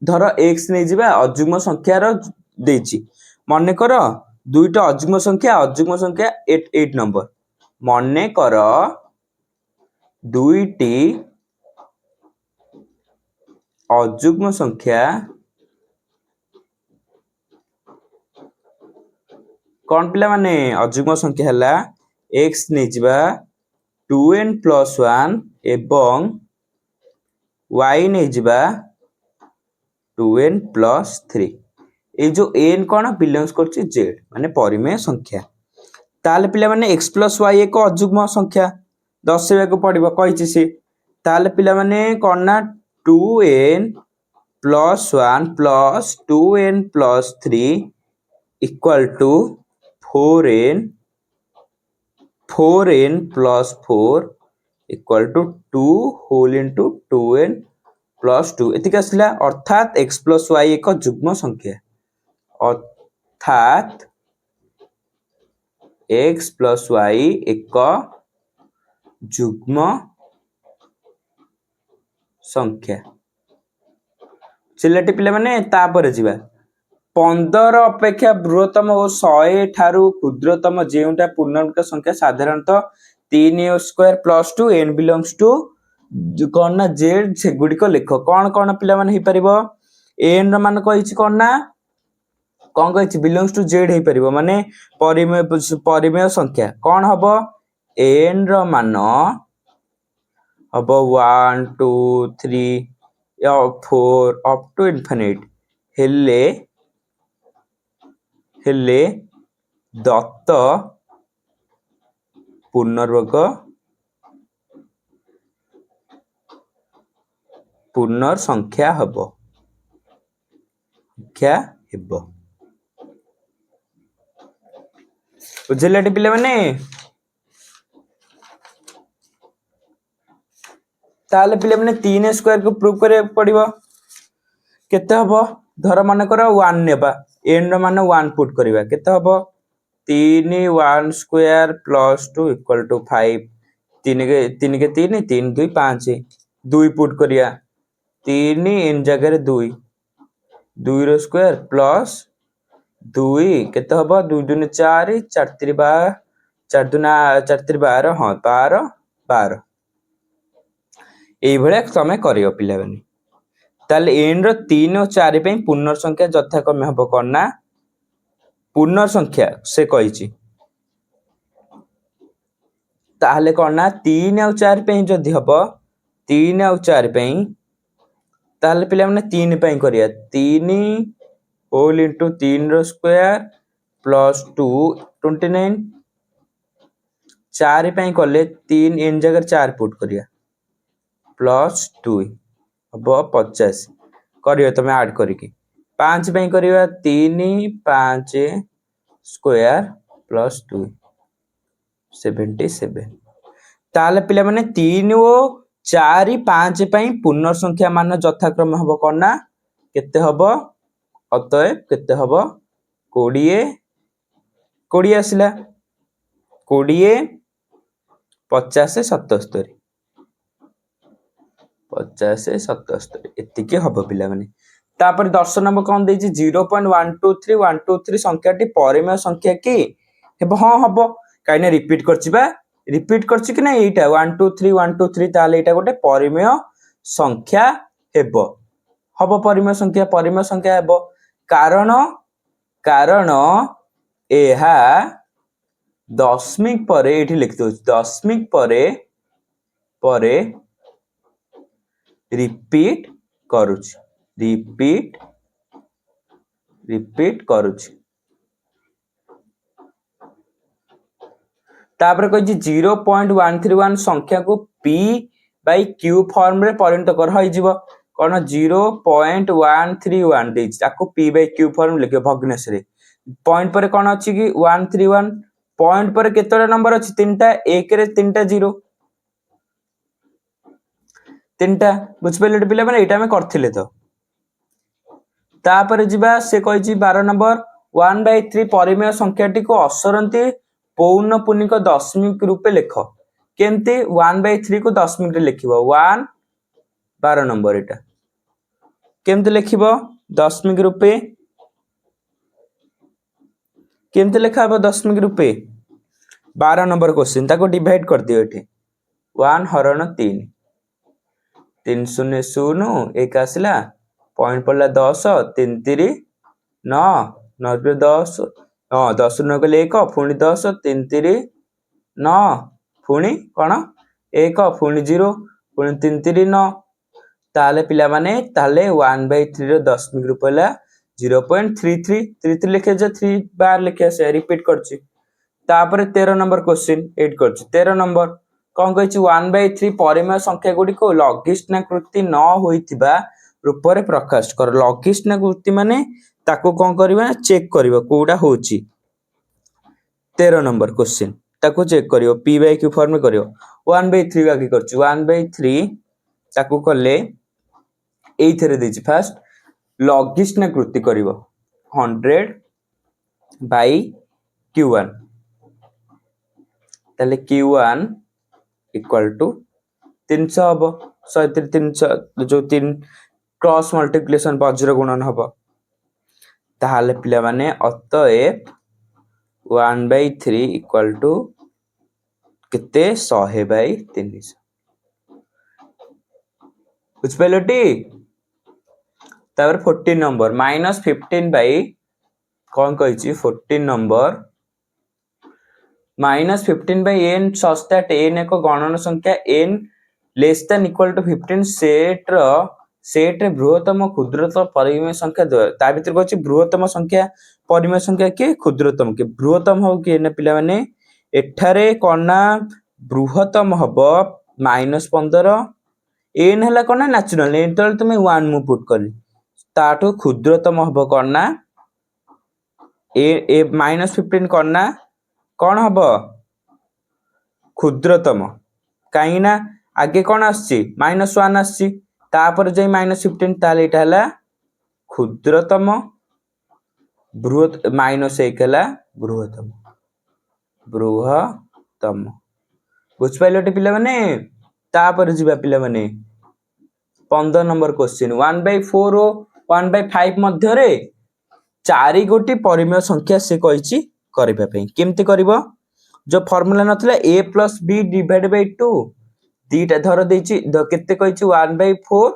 धर x नै जिबा अजुग्म संख्या रो देछि मने कर दुईटा अजुग्म संख्या 8 नंबर मने कर दुईटी अजुग्म संख्या कौन पिला माने अजुग्म संख्या हला x नै जिबा 2n + 1 एवं y नै जिबा 2n + 3 ए जो n कौन बिलोंग्स करछि z माने परिमेय संख्या ताले पिला माने x + y एक अजुग्म संख्या दर्शाइबा को पड़िबो कहिछि से ताले पिला माने कोन ना 2n + 1 + 2n + 3 = 4n 4n + 4 = 2 whole into 2n + 2 एतिक आसला अर्थात x + y एक जुग्म संख्या अर्थात x + y एक जुग्म संख्या चिल्लाटी पिला माने तापर जिबा 15 अपेक्षा बृहत्तम और 100 ठारू क्षुद्रतम जेउटा पूर्णांक संख्या साधारणतः 3a² + 2 n बिलोंग्स टू कौन ना z से गुडी को लिखो कौन कौन पिला माने ही परिबो n रो मान कहिछि कौन ना कौन कहिछि बिलोंग्स टू z हे परिबो माने परिमेय संख्या कौन हबो n रो मान हबो 1 2 3 या 4 अप टू इनफिनिट हेले दत्त पूर्णवर्ग पूर्ण संख्या हबो क्या हेबो बुझलेटी पिले माने ताले पिले माने 3 को प्रूव करे पड़िबो केते हबो धर माने कर 1 नेबा n रो माने 1 पुट करबा केते हबो 3 1 स्क्वायर + 2 = 5 3 के 3 3 2 5 2 पुट करिया 3 n जगह 2 2 रो स्क्वायर प्लस 2 केते हबो 2 2 4 4 3 12 4 2 4 3 12 हां 12 12 एई भले समय करियो पिला बनी ताले n रो 3 और 4 पे पूर्ण संख्या यथाक्रम हबो करना पूर्ण संख्या से कहिछि ताले करना 3 और 4 पे जदी हबो 3 और 4 पे ताले पिला माने 3 पे करिया 3 होल into 3 रो स्क्वायर प्लस 2 29 4 पे कले 3 n जगह 4 पुट करिया प्लस 2 अब 50 करियो तमे ऐड करिके 5 पे करियो 3 5 स्क्वायर प्लस 2 77 ताले पिला माने 3 और 4 5 पे पूर्ण संख्या मान यथाक्रम हबो करना केते हबो अतएव केते हबो 20 20 आसिला 20 50 77 50 77 एतिके हबो पिला माने तापर 10 नंबर कोन देछि 0.123 123 संख्याटी परिमेय संख्या की हेबो हां हबो काइने रिपीट करछि कि ना एटा 123 123 ताले एटा गोटे परिमेय संख्या हेबो परिमेय संख्या हेबो कारण एहा दशमिक परे एठी लिख दो दशमिक परे रिपीट करूछि तापर कहि 0.131 संख्या को p बाय q फॉर्म रे परिणत कर होई जीवो कोन 0.131 देछि ताको p बाय q फॉर्म लिखियो भग्नांश रे पॉइंट पर कोन अछि कि 131 पॉइंट पर केतरा नंबर अछि तीनटा 1 रे तीनटा 0 तीनटा बुझ पले पिला माने एटा हम करथिले तो तापर जिबा से कहि 12 नंबर 1/3 परिमेय संख्याटी को असरंती पौर्ण पुनिक दशमिक रूपे लेख केमती 1/3 को दशमिक रे लिखिबो 1 12 नंबर एटा केमती लिखिबो दशमिक रूपे केमती लिखा हबो दशमिक रूपे 12 नंबर क्वेश्चन ताको डिवाइड कर दियो एठी 1 हरण 3 3 0 0 1 आसला पॉइंट पड़ला 10 3 3 9 9 पे 10 हां 10 9 के 1 पुनी 10 3 3 9 पुनी कोन 1 पुनी 0 पुनी 3 3 9 ताले पिला माने ताले 1/3 रो दशमिक रूप होला 0.33 33 लिखे जे 3 बार लिखे से रिपीट करछि तापर 13 नंबर क्वेश्चन 8 करछि 13 नंबर कोन कहछि 1/3 परिमेय संख्या गुडी को लघिष्ठना कृति न होइतिबा रूप रे प्रकाश कर लघिष्ठना कृति माने ताको कोन करबा चेक करबा कोडा होछि 13 नंबर क्वेश्चन ताको चेक करियो p बाय q फॉर्म में करियो 1/3 आगे करछि 1/3 ताको करले एइथरे देछि फर्स्ट लघिष्ठना कृति करिवो 100 बाय q1 ताले q1 इक्वल टू 300 हबो 300 जो 3 क्रॉस मल्टीप्लिकेशन वज्र गुणन हबो ताहाले पिला माने अतएव 1/3 इक्वल टू किते 100 बाय 300 कुछ पेलोटी तापर 14 नंबर -15 बाय कोन कहिछि 14 number -15 by n such that n एक गणन संख्या n less than equal to 15 set रे बृहत्तम क्षुद्रतम परिमेय संख्या ता भीतर कहछि बृहत्तम संख्या परिमेय संख्या के क्षुद्रतम के बृहत्तम हो कि ने पिला माने एठारे कोना बृहत्तम हबो -15 n हला कोना नेचुरल n तो तुम 1 मु पुट करली ताठो क्षुद्रतम हबो कोना ए -15 कोना कोन हबो क्षुद्रतम काई ना आगे कोन आछि -1 आछि तापर जे -15 ताले एटा हला क्षुद्रतम बृहत -1 हला बृहत्तम बुझ पाइलोटे पिला माने तापर जिबा पिला माने 15 नंबर क्वेश्चन 1/4 और 1/5 मध्य रे 4 गोटी परिमेय संख्या से कहिछि करबा पई केमते करबो जो फार्मूला नथला a + b डिवाइड बाय 2 दीटा धर देछि केते कहिछि 1/4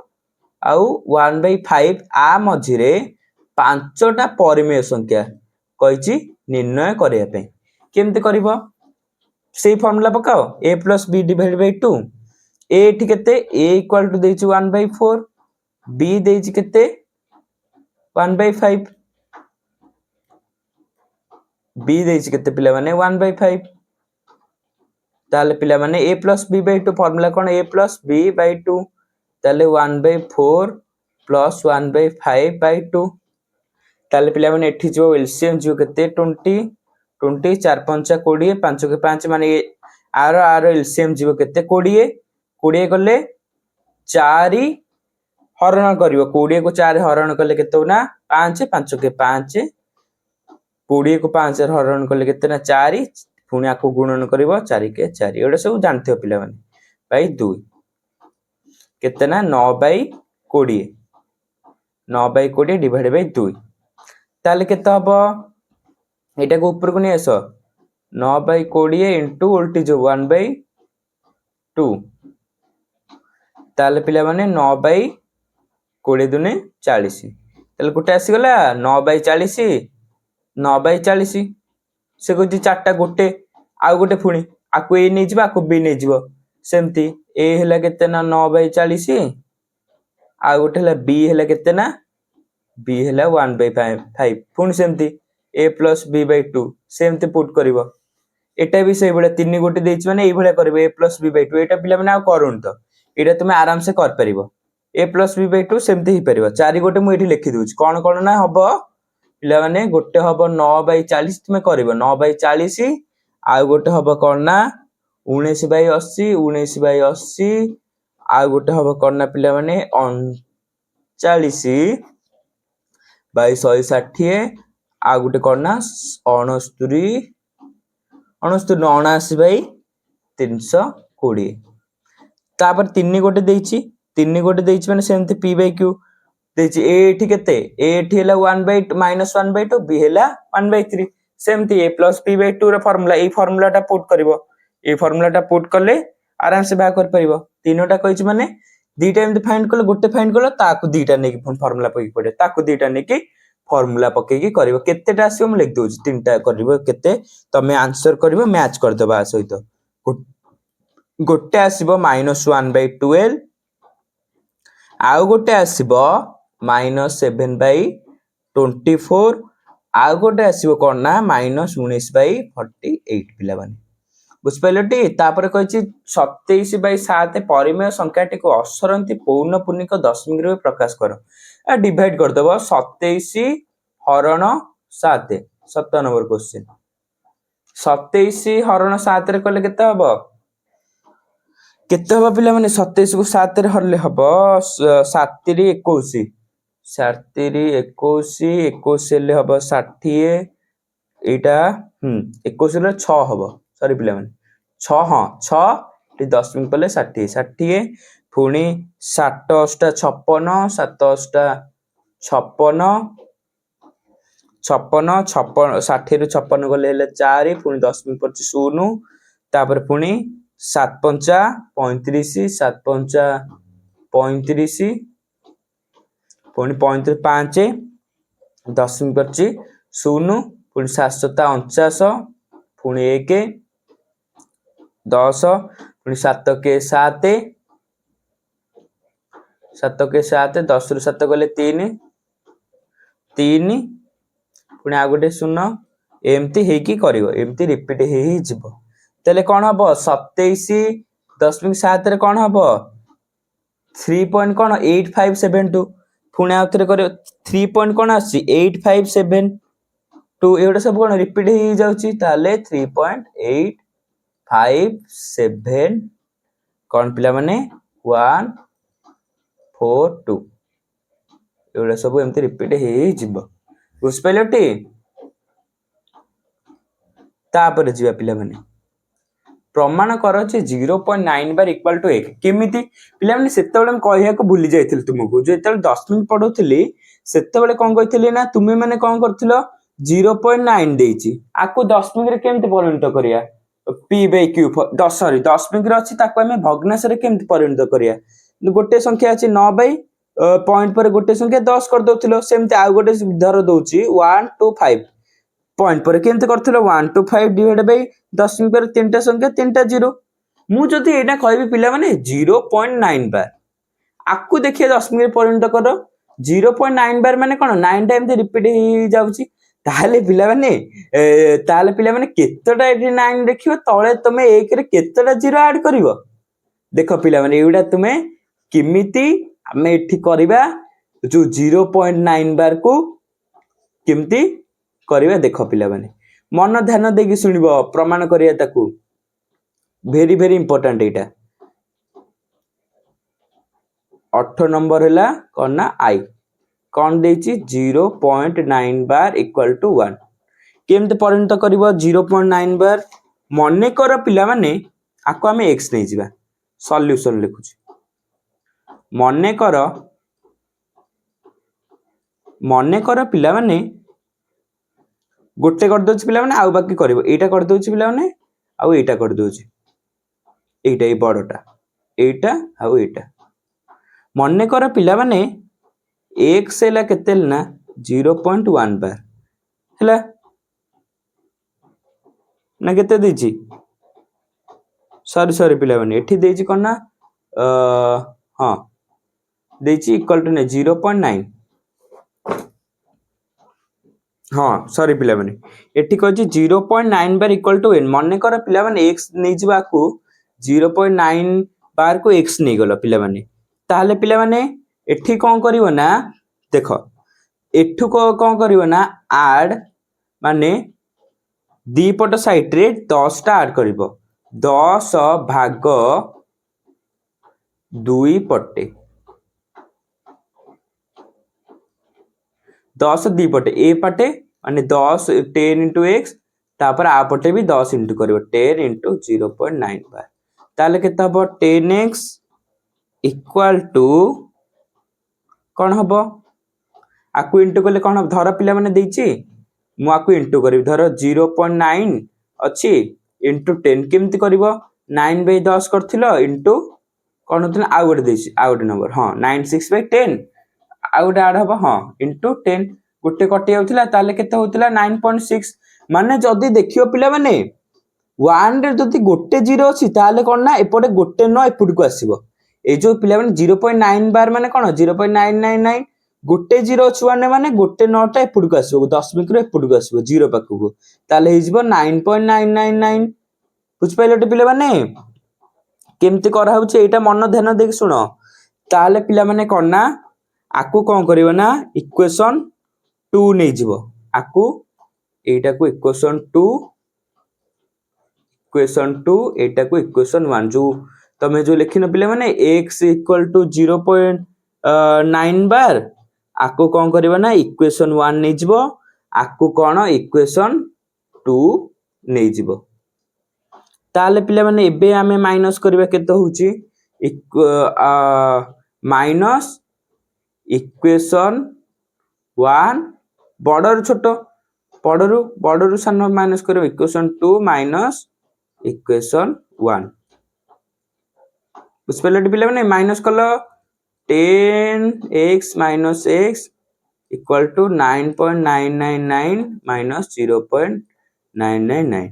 आउ 1/5 आ मझी रे पांचटा परिमेय संख्या कहिछि निर्णय करिया पई केमते करबो सेही फार्मूला पकाओ a + b divide by 2 a एठी केते a इक्वल टू देछि 1/4 b देछि केते 1/5 b देछि केते पिला माने 1/5 ताले पिला माने a + b / 2 formula cone a + b / 2 ताले 1/4 + 1/5 / 2 ताले पिला माने एठी जो एलसीएम जो केते 20 20 4 5 20 5 के 5 माने आर एलसीएम जीव केते 20 20 गले 4 हरण करिवो 20 को 4 हरण कले केते ना 5 5 के 5 20 को 5 हरण कले केते ना 4 पुणी आको गुणन करिवो 4 के 4 एडा सब जानथियो पिला माने बाय 2 केते ना 9/20 9/20 डिवाइड बाय 2 ताले केते हबो एटा को ऊपर को नै आसो 9/20 इनटू उल्टी जो 1/2 ताले पिला माने 9/20 दुने 40 ताले कोटे आसी गला 9/40 9/40 से कोची चारटा गोटे आ गोटे पुणी आको ए नै जिबा आको बी नै जिवो सेमती ए हला केते ना 9/40 आ गोटे हला बी हला केते ना बी हला 1/5 पुणी सेमती a + b / 2 सेमती पुट करिवो एटा भी से भाया 3 गोटे देछि माने एई भाया करबे a + b / 2 एटा पिला माने आ करूँ तो एटा तुम आराम से कर परिबो a + b / 2 सेमते ही परिबो 4 गोटे मु एठी लिखि दोछि कोन ना हबो पिला माने गोटे हबो 9/40 तुम करबो 9/40 आ गोटे हबो कोन ना 19/80 19/80 आ गोटे हबो कोन ना पिला माने 39/160 आ गोटे कोन ना 69 79/320 तापर 3 गोटे देछि 3 गोटे देछि माने सेमते p/q देछि a एठी केते a एठी हला 1/2 -1/2 b हला 1/3 सेमते a + p / 2 रे फार्मूला ए फार्मूला टा पुट करबो ए फार्मूला टा पुट करले आराम से बा कर परिबो तीनोटा कहिछि माने दीटा एमते फाइंड करले गोटे फाइंड करले ताकू दीटा नेकी फार्मूला पकी पड़े ताकू दीटा नेकी फार्मूला पकेकी करबो केतेटा आसीबो म लिख दोछि तीनटा करबो केते तमे आंसर करबो मैच कर देबा सहित गोटे आसीबो -1/12 आउ गोटे आसीबो -7/24 आउ गोटे आसीबो कोन ना -19/48 पिला माने बुझ पाइलटी तापर कहिछि 27/7 परिमेय संख्याटी को असरंती पौर्ण पूर्णिक दशमिक रे प्रकाश करो आ डिवाइड कर देबो 27 हरण 7 7 नंबर क्वेश्चन 27 हरण 7 रे कले केते हबो केते हबो पिला माने 27 को 7 रे हरले हबो 7 रे 21 7 रे 21 21 ले हबो 60 एटा 21 रे 6 हबो सॉरी पिला माने 6 हां 6 टी दशमिक पले 60 60 पुणी 7 8 56 7 8 56 56 60 ରୁ 56 गले हेले 4 पुणी दशमिक पड़छि 0 तापर पुणी 7 5 35 7 5 35 पुणी 35 5 दशमिक पड़छि 0 पुणी 7 7 49 पुणी 1 10 पुणी 7 के 7 7 के 7 10 ରୁ 7 गले 3 3 पुणी आ गोटे 0 एमती हेकी करिवो एमती रिपीट हेई जिवो तले कोन हबो 27.7 रे कोन हबो 3 पॉइंट कोन 8572 पुणी आउथरे करियो 3 पॉइंट कोन आसी 8572 एवडा सब कोन रिपीट हेई जाउची ताले 3.857 कोन पिला माने 142 एवडा सब एमती रिपीट हेई जिवो बुझ पाइलटी तापर जीवा पिला माने प्रमाण करछि 0.9 बार इक्वल टू 1 केमिति पिला माने सेते बेले हम कहिया को भूली जाइथिल तुमको जेते 10 मिनिट पढौथिली सेते बेले कोन कहिथिली ना तुमे माने कोन करथिलो 0.9 देछि आको 10 मिनिट रे केमिति परिणत करिया p/q 10 सॉरी 10 मिनिट रे अछि ताको हमें भग्नांश रे केमिति परिणत करिया गोटे संख्या अछि 9 पॉइंट पर गोटे संख्या 10 कर दोथिलो सेमते आ गोटे धर दोछि 125 पॉइंट पर केमते करथिलो 125 डिवाइड बाय 10 पर तीनटा संख्या तीनटा 0 मु जदी एटा कहबी पिला माने 0.9 बार आकु देखिए 10 मिनिट परिणत करो 0.9 बार माने कोन 9 टाइम ते रिपीट हो जाउची ताले पिला माने केतटा एठी 9 देखियो तळे तमे 1 रे केतटा 0 ऐड करिवो देखो पिला माने एउडा तुमे किमिति हमें एठी करबा जो 0.9 बार को किमती करिवे देखो पिला माने मन ध्यान देकी सुनिबो प्रमाण करिया ताकू वेरी वेरी इंपोर्टेंट एटा 8 नंबर हैला कोन ना आई कोन देछि 0.9 बार इक्वल टू 1 केमते परिणत करिवो 0.9 बार मने कर पिला माने आको हमें x नै जिबा सॉल्यूशन लिखुची मने कर पिला माने गोटे कर दोछि पिला माने आउ बाकी करबो एटा कर दोछि पिला माने आउ एटा कर दोछि एटा ए बडटा एटा आउ एटा मने कर पिला माने x हैला केते ना 0.1 बार हैला ना केते देछि सॉरी पिला माने एठी देछि कोन ना हां देछि इक्वल टू 0.9 हाँ सॉरी पिला माने एठी कहछि 0.9 बार इक्वल टू n मन कर पिला माने x नै जिबा को 0.9 बार को x नै गलो पिला माने ताले पिला माने एठी कोन करिवो ना देखो एठू को कोन करिवो ना ऐड माने दी पट साइड रे 10 टा ऐड करिवो 10 भाग 2 पटे 10 दी पटे ए पटे माने 10 10 into x तापर आ पटे भी 10 into करिवो 10 into 0.9 बार ताले केता हबो 10x इक्वल टू कोन हबो आकु इंटू कले कोन धर पिला माने देछि मु आकु इंटू करिवि धर 0.9 अछि इंटू 10 केमति करिवो 9 बाय 10 करथिलो इंटू कोन होतला आ गोटे देछि आ गोटे नंबर हां 96 बाय 10 आ गोटे ऐड हबो हां इंटू 10 गोटे कटि जाउथिला ताले केते होतला 9.6 माने जदी देखियो पिला माने 1 रे जदी गोटे 0 अछि ताले कोन ना एपटे गोटे न एपुड को आसीबो ए जो पिला माने 0.9 बार माने कोन 0.999 गोटे 0 अछि माने गोटे नटा एपुड को आसीबो दशमिक रे एपुड को आसीबो 0 पाखु ताले हे जिवो 9.999 बुझ पाइलो पिला माने केमति करा होउछ एटा मन ध्यान देख सुनो ताले पिला माने कोन ना आकु कोन करिवो ना इक्वेशन 2 नै जिवो आकु एटा को इक्वेशन 2 एटा को इक्वेशन 1 जो तमे जो लिखिनो पिले माने x इक्वल टू 0.9 बार आकु कोन करिवो ना इक्वेशन 1 नै जिवो आकु कोन इक्वेशन 2 नै जिवो ताले पिले माने एबे हमें माइनस करबा केते होउची माइनस इक्वेशन 1 बडर छोटो बडरू सान माइनस करो इक्वेशन 2 माइनस इक्वेशन 1 उस पहले पिले माने माइनस कलो 10x minus x equal to 9.999 minus 0.999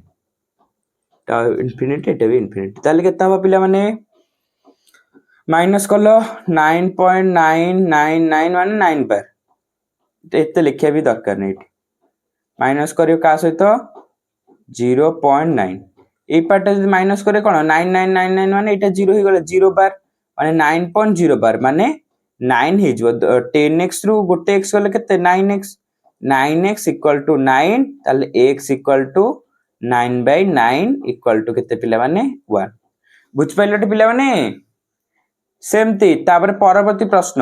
ता इनफिनिटी एटा भी इनफिनिटी ताले केता हबा पिला माने माइनस कलो 9.999 माने 9 बार एते लिखिया भी दरकार नै माइनस करियो का सहित 0.9 ए पार्ट माइनस करे कोन 9999 माने एटा 0 हे गेला 0 बार माने 9.0 बार माने 9 हे जबो 10x रु गोटे x गले केते 9x इक्वल टू 9 ताले x equal to 9/9 equal to केते पिला माने 1 बुझ पाइलटे पिला माने सेमती तापर परवर्ती प्रश्न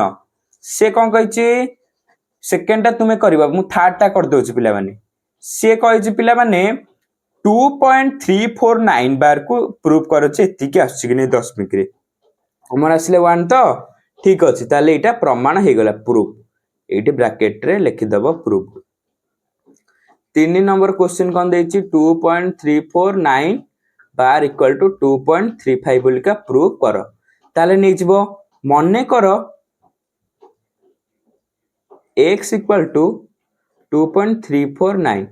से कोन कहिची सेकंड ता तुमे करबा मु थर्ड ता कर दोछि पिला माने से कहिची पिला माने 2.349 बार को प्रूव करो छे एति के आछि कि नै दशमिक रे हमर आसले 1 तो ठीक अछि ताले एटा प्रमाण हे गेला प्रूफ एटी ब्रैकेट रे लिखि दबो प्रूफ 3 नंबर क्वेश्चन कोन देछि 2.349 बार इक्वल टू 2.35 बोल का प्रूफ करो ताले नै जिवो मने करो x इक्वल टू 2.349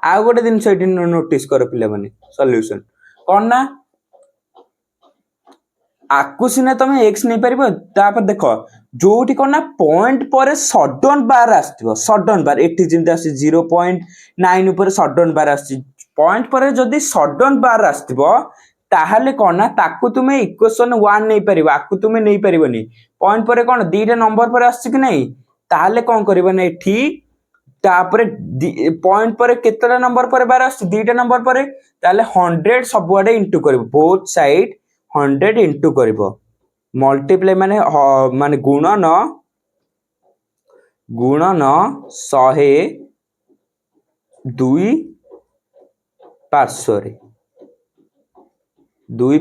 आ गोटे दिन सेठी नोटिस करो पिले माने सॉल्यूशन कोन ना आकु सिना तमे x नै परिबो तापर देखो जोठी कोन ना पॉइंट पर सडन बार आस्तिबो सडन बार एठी जिंदा आसी 0.9 ऊपर सडन बार आसी पॉइंट पर जदी सडन बार आस्तिबो ताहाले कोन ना ताकु तुमे इक्वेशन 1 नै परिबो आकु तुमे नै परिबोनी पॉइंट पर कोन दीटा नंबर पर आसी कि नै ताहाले कोन करिबो ना एठी तापरे पॉइंट पर केतरा नंबर पर बार आसी दीटा नंबर पर ताले 100 सबवाडे इनटू करिबो बोथ साइड 100 इनटू करिबो मल्टीप्लाई माने माने गुणन 100 दुई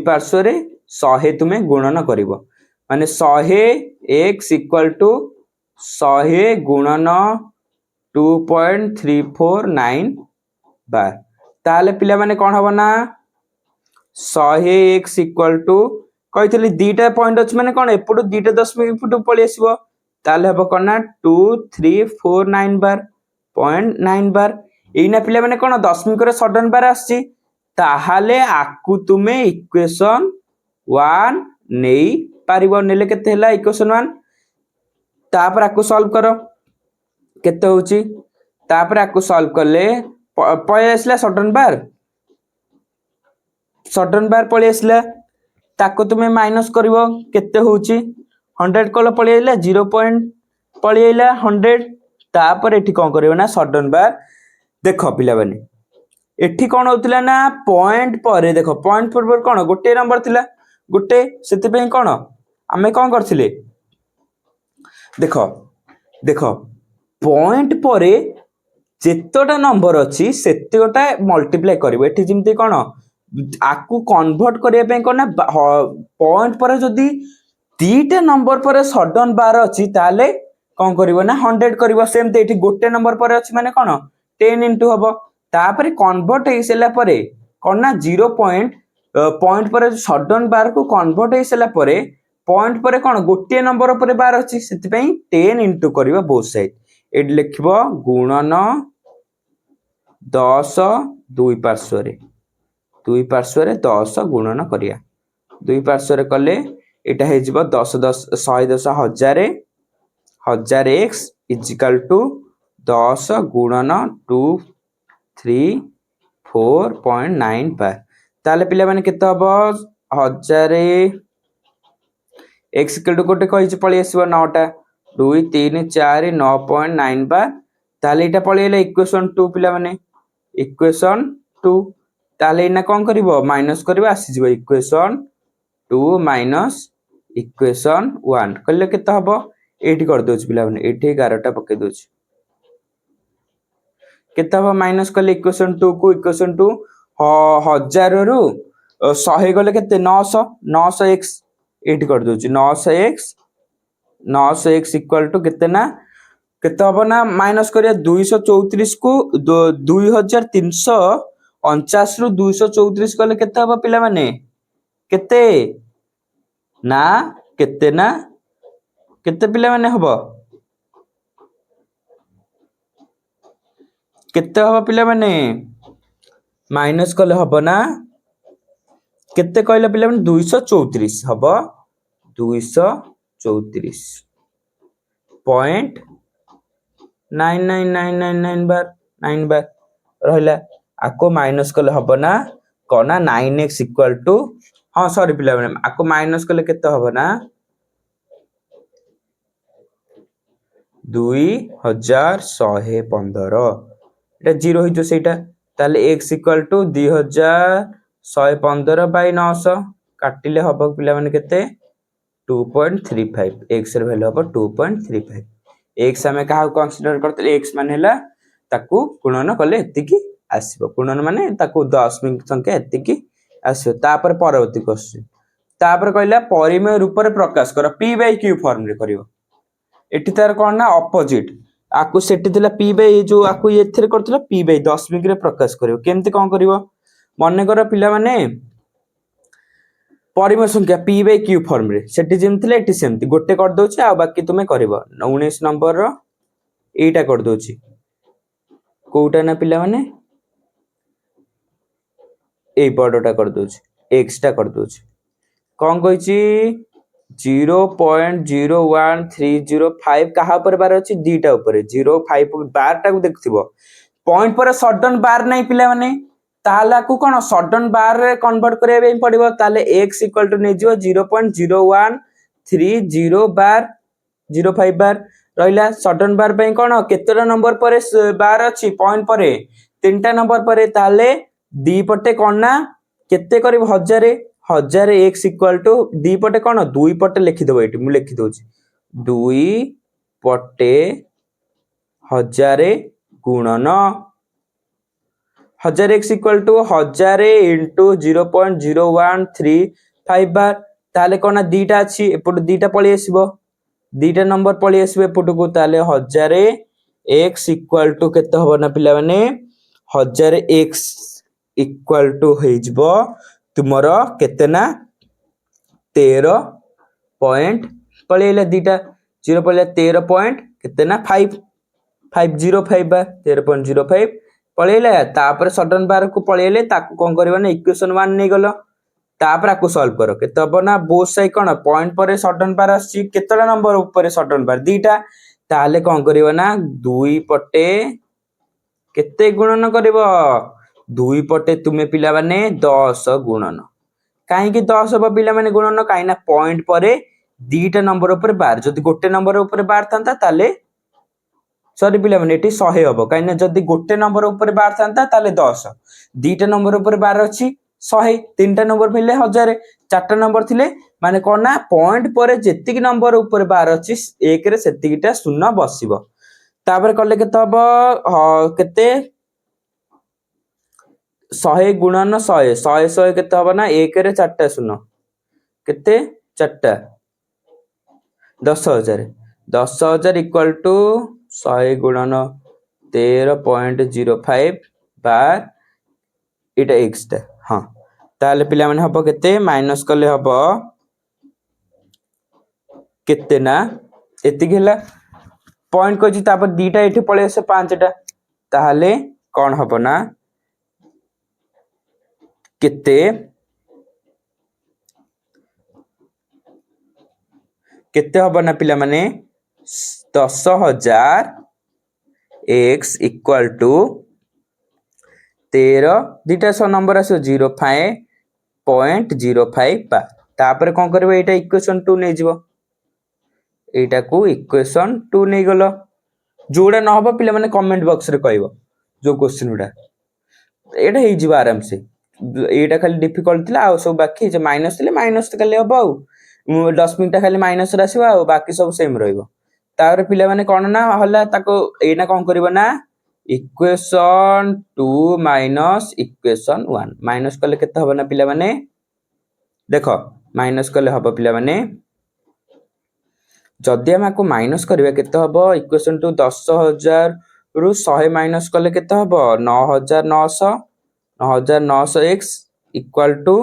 पार्श्व रे 100 तुमे गुणन करिबो माने 100 x इक्वल टू 100 गुणन 2.349 बार ताले पिला माने कोन हबो ना 100x इक्वल टू कहितली दीटा पॉइंट अछि माने कोन एपुटो दीटा दशमिक एपुटो पळि आसीबो ताले हबो कोन ना 2349 बार 0.9 बार एइना पिला माने कोन दशमिक रे सडन बार आछि ताहाले आकु तुमे इक्वेशन 1 नै पारिबो नेले केते हला इक्वेशन 1 तापर आकु सॉल्व करो केते होउची तापर आकु सॉल्व कले पळे आसला सडन बार पळे आसला ताको तुमे माइनस करिवो केते होउची 100 कल पळे आइला 0 पॉइंट पळे आइला 100 तापर एठी कोन करिवो ना सडन बार देखो पिला बने एठी कोन होतला ना पॉइंट परे देखो पॉइंट पर कोन गोटे नंबर थिला गोटे सेति पे कोन आमे कोन करथिले देखो देखो पॉइंट परे जेतोटा नंबर अछि सेतोटा मल्टीप्लाई करिवो एठी जिमते कोन आकु कन्वर्ट करिया पे कोन पॉइंट पर जदी तीटा नंबर पर सडन बार अछि ताले कोन करिवो ना 100 करिवो सेम ते एठी गोटे नंबर पर अछि माने कोन 10 इनटू हबो तापर कन्वर्ट हेसेला परे कोन ना 0 पॉइंट पॉइंट पर सडन बार को कन्वर्ट हेसेला परे पॉइंट पर कोन गोटे नंबर पर बार अछि सेति पई 10 इनटू करिवो बोथ साइड एड लिखबो गुणन 10 दुई पार्श्व रे 10 गुणन करिया दुई पार्श्व रे कले एटा हे जिवो 10 10 110 1000 x इक्वल टू 10 गुणन 2 3 4.9 पार ताले पिला माने केते हबो 1000 x इक्वल टू गोटे कहि पळी आसीबो 9 टा 2 3 4 9.9 बार ताले एटा पळी एला इक्वेशन 2 पिला माने इक्वेशन 2 ताले इना कोन करिवो माइनस करिवो आसी जिवो इक्वेशन 2 माइनस इक्वेशन 1 कले केते हबो एठी कर दोछ पिला माने एठी 11 टा पके दोछ केते हबो माइनस कले इक्वेशन 2 को इक्वेशन 2 1000 रु 100 गले केते 900 900x एठी कर दोछ 900x इक्वल टू केते ना केते हबो ना माइनस करिया 234 को 2349 रु 234 कले केते हबो पिला माने केते ना केते पिला माने हबो केते हबो पिला माने माइनस कले हबो ना केते कहले पिला माने 234 हबो 234.99999 बार 9 बार रहला आको माइनस कले हबो ना कोना 9x इक्वल टू हां सॉरी पिला माने आको माइनस कले केते हबो ना 2115 एटा 0 होइतो सेटा ताले x इक्वल टू 2115 बाय 900 काटिले हबो पिला माने केते 2.35 x रे वैल्यू हबो 2.35 x हमें काहा कंसीडर करते x माने हला ताकू गुणन कले एतिकी आसीबो गुणन माने ताकू दशमिक संख्या एतिकी आसीबो तापर परवर्ती क्वेश्चन तापर कहला परिमेय रूप रे प्रकाश कर p बाय q फॉर्म रे करिवो एठी तार कोन ना ऑपोजिट आकु सेठी थिला p बाय जो आकु एथिरे करथिला p बाय दशमिक रे प्रकाश करिवो केमति कोन करिवो मने कर पिला माने परिमेय संख्या p बाय q फॉर्म रे सेठी जेम थिले एठी सेमति गोटे कर दोछि आ बाकी तुमे करिवो 19 नंबर रो एटा कर दोछि कोउटा ना पिला माने ए बडटा कर दोछि x टा कर दोछि कोन कहिछि 0.01305 कहा पर बार अछि दीटा ऊपर 05 बार टा को देखथिबो पॉइंट पर सडन बार नै पिला माने ताला को कोन सडन बार रे कन्वर्ट करे बे पड़िबो ताले x इक्वल टू नै जिवो 0.0130 बार 05 बार रहिला सडन बार पे कोन केतेटा नंबर पर बार अछि पॉइंट पर तीनटा नंबर पर ताले दी पटे कोन ना केते करिवो 1000 x इक्वल टू दी पटे कोन दुई पटे लिखि देबो एटी मु लिखि दोछि दुई पटे 1000 गुणन 1000 x इक्वल टू 1000 इनटू 0.0135 बार ताले कोन दीटा अछि एपट दीटा पळी आसीबो दीटा नंबर पळी आसीबो एपट को ताले 1000 x इक्वल टू केते हबो ना पिला माने 1000 x इक्वल टू हे जिवो तुमरो केते ना 13 पॉइंट पळेला दीटा 0 पळेला 13 पॉइंट केते ना 505 बा 13.05 पळेला तापर सडन बार को पळेले ताकू कोन करबो ना इक्वेशन 1 नै गलो तापर आकु सॉल्व करो केते हबो ना बोथ साइड कोन पॉइंट पर सडन बार आसी केतेला नंबर ऊपर सडन बार दीटा ताले कोन करबो ना 2 पटे केते गुणन करिव दुई पटे तुमे पिला माने 10 गुणन कहीं 10 हम पिला माने गुणन कहीं ना पॉइंट परे दीटा नंबर ऊपर 12 जदि गोटे नंबर ऊपर 12 था ताले सॉरी पिला माने एटी 100 हबो कहीं ना जदि गोटे नंबर ऊपर 12 था ताले 10 दीटा नंबर ऊपर 12 अछि 100 तीनटा नंबर भेले 1000 चारटा नंबर थिले माने कोन ना पॉइंट परे जेतिक नंबर ऊपर 12 अछि एक रे सेतिकीटा शून्य बसिबो तापर कले केते हबो केते 100 गुणन 100 100 केते हबो ना एक रे चारटा शून्य केते चारटा 10000 10000 इक्वल टू 100 गुणन 13.05 बार इटा x टा हां ताले पिला माने हबो केते माइनस कले हबो केते ना एति गेला पॉइंट को जी तापर दीटा एठी पळे आसे पांचटा ताले कोन हबो ना केते केते हबो ना पिला माने 10000 x इक्वल टू 13 दीटा सो नंबर आसो 0.05 बार तापर कोन करबो एटा इक्वेशन 2 नै जिवो एटा को इक्वेशन 2 नै गलो जोडा न हबो पिला माने कमेंट बॉक्स रे कहबो जो क्वेश्चन उडा एटा हे जिवो आराम से एटा खाली डिफिकल्ट थिला आ सब बाकी जे माइनस थिले माइनस त खाली हबो 10 मिनिट खाली माइनस रे आसीबो आ बाकी सब सेम रहइबो तापर पिला माने कोन ना हला ताको एना कोन करबो ना इक्वेशन 2 माइनस इक्वेशन 1 माइनस कले केते हबो ना पिला माने देखो माइनस कले हबो पिला माने जदि हम को माइनस करबा केते हबो इक्वेशन 2 10000 रु 100 माइनस कले केते हबो 9900 9900x इक्वल टू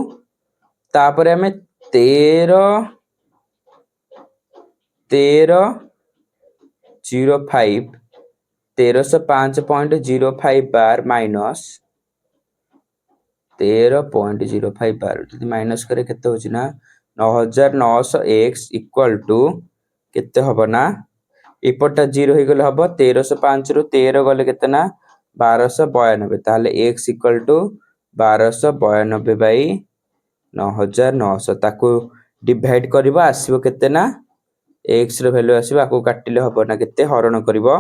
तापर हमें 1305 बार माइनस 13.05 बार जदि माइनस करे केते होची ना 9900x इक्वल टू केते हबो ना एपटा 0 हे गेले हबो 1305 रु 13 गले केते ना 1292 ताले x इक्वल टू 1292 बाई 9900 ताको डिवाइड करबा आसीबो केते ना x रो वैल्यू आसीबो आको काटिले हबो ना केते हरण करबो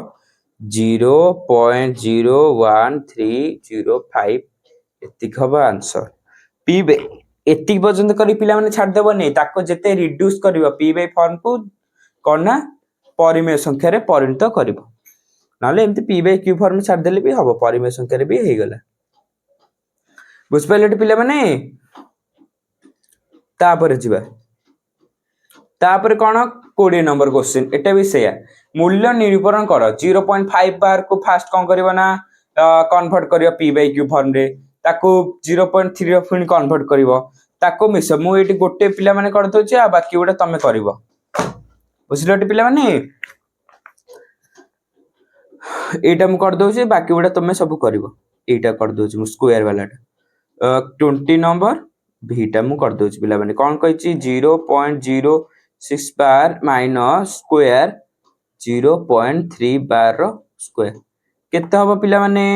0.01305 एतिक हबो आंसर p बे एतिक पर्यंत करी पिला माने छाड़ देबो नै ताको जेते रिड्यूस करबो p बाय फॉर्म को कोना परिमेय संख्या रे परिणत करबो नाले एमती p बाय q फॉर्म छाड़ देले भी हबो परिमेय संख्या रे भी हे गेला बुझ पाइले पिला माने तापर जिबा तापर कोन 20 नंबर क्वेश्चन एटा भी सेया मूल्य निरूपण करो 0.5 बार को फास्ट कोन करबो ना कन्वर्ट करियो p बाय q फॉर्म रे ताको 0.3 रो फिन कन्वर्ट करिवो ताको मिस मु एटी गोटे पिला माने कर दोचे आ बाकी उडा तमे करिवो बुझिलोटी पिला माने एटा मु कर दोचे बाकी उडा तमे सब करिवो एटा कर दोचे मु स्क्वायर वालाटा 20 नंबर भीटा मु कर दोचे पिला माने कोन कहिची 0.06 बार माइनस स्क्वायर 0.3 बार रो स्क्वायर केते हबो पिला माने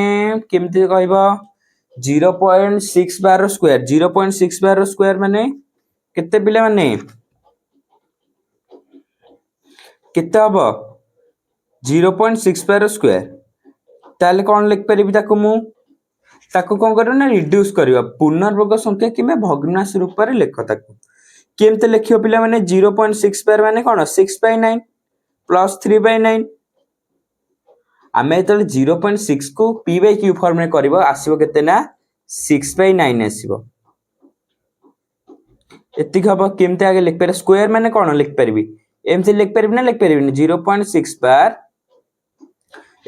केमती कहबो 0.6 बार रो स्क्वायर 0.6 बार रो स्क्वायर माने केते पिला माने केते हबो 0.6 बार रो स्क्वायर ताले कोन लिख परिबी ताको मु ताको कोन करियो ना रिड्यूस करियो पूर्णवर्ग संख्या किमे भग्नांश रूप रे लेख ताको केमते लेखियो पिला माने 0.6 बार माने कोन 6/9 प्लस 3/9 आमे त 0.6 को p बाय q फॉर्म में करबो आसीबो केते ना 6/9 आसीबो एति खबो केमते आगे लिख पर स्क्वायर माने कोन लिख परबी एमते लिख परबी ना लिख परबी 0.6 बार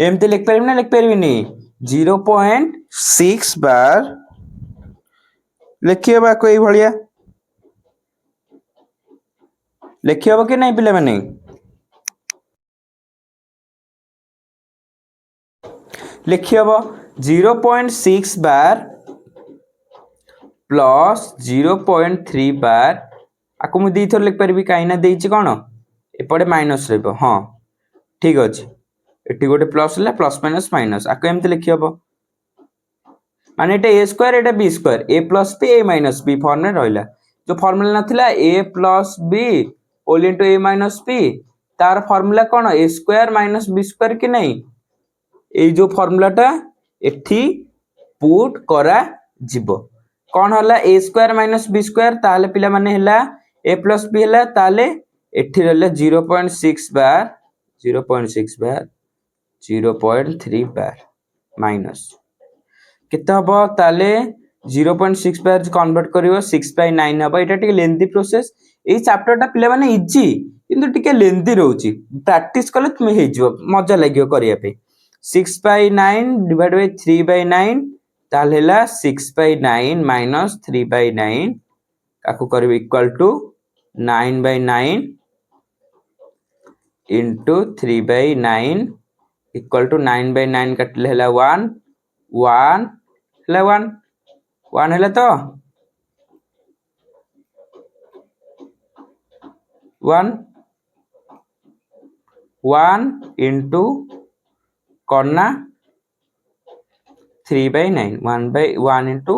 एमते लिख परबी ना लिख परबी 0.6 बार लिखियो बा कोई भलिया लिखियो कि नहीं पिला माने लिखियो 0.6 बार प्लस 0.3 बार आको मु दी थोर लिख परबी काइना देइची कोन एपडे माइनस रहबो हां ठीक अछि एटी गोटे प्लस है प्लस माइनस माइनस आको एमती लिखी हम माने एटा ए स्क्वायर एटा बी स्क्वायर ए प्लस बी ए माइनस बी फॉर्म में रहिला जो फॉर्मूला नथिला ए प्लस बी होल इनटू ए माइनस बी तार फॉर्मूला कोन ए स्क्वायर माइनस बी स्क्वायर कि नहीं ए जो फॉर्मूलाटा एठी पुट करा जिवो कोन हला ए स्क्वायर माइनस बी स्क्वायर ताले पिला माने हला ए प्लस बी हला ताले एठी रहला 0.6 बार 0.6 बार 0.3 बार माइनस केते हबो ताले 0.6 बार कन्वर्ट करिवो 6/9 हबो एटा टिके लेंथी प्रोसेस ए चैप्टरटा पिला माने इजी किंतु टिके लेंथी रहउची प्रैक्टिस कले तुमे हे जिवो मजा लागियो करिया पे 6/9 डिवाइड बाय 3/9 ताले हला 6/9 माइनस 3/9 काकू करबो equal to 9/9 into 3/9 equal to 9/9 काटले हला 1 1 हला 1 1 हला तो 1 1 into करना 3/9 1/1 into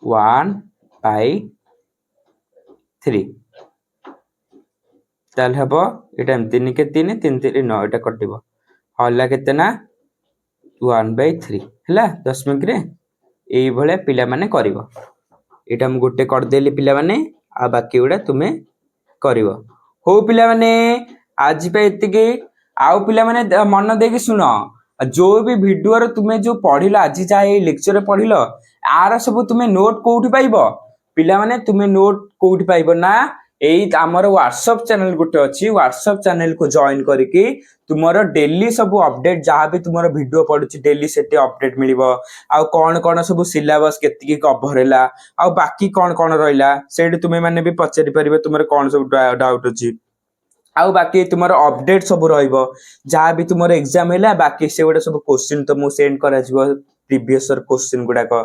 1/3 ताल हबो एटा 3 के 3 3 3 9 एटा कटिबो हला केते ना 1/3 हला 10 मिनिट रे एई भले पिला माने करिवो एटा हम गोटे कर देली पिला माने आ बाकी उडा तुमे करिवो हो पिला माने आज पे एतिके आउ पिला माने मन देकी सुनो जो भी वीडियो रे तुमे जो पढिलो आज जाय लेक्चर रे पढिलो आर सब तुमे नोट कोउठी पाइबो पिला माने तुमे नोट कोउठी पाइबो ना एई हमर व्हाट्सएप चैनल गुटे अछि व्हाट्सएप चैनल को जॉइन करके तुमरो डेली सब अपडेट जहां भी तुमरो वीडियो पडुछि डेली सेटे अपडेट मिलिबो आ कोन कोन सब सिलेबस केति की कवर हैला आ बाकी कोन कोन रहिला सेठी तुमे माने भी पचरि परिबो तुमरो कोन सब डाउट अछि आ बाकी तुमरो अपडेट सब रहइबो जहां भी तुमरो एग्जाम हैला बाकी से गुडा सब क्वेश्चन तो मु सेंड करा जिवो प्रीवियस ईयर क्वेश्चन गुडा को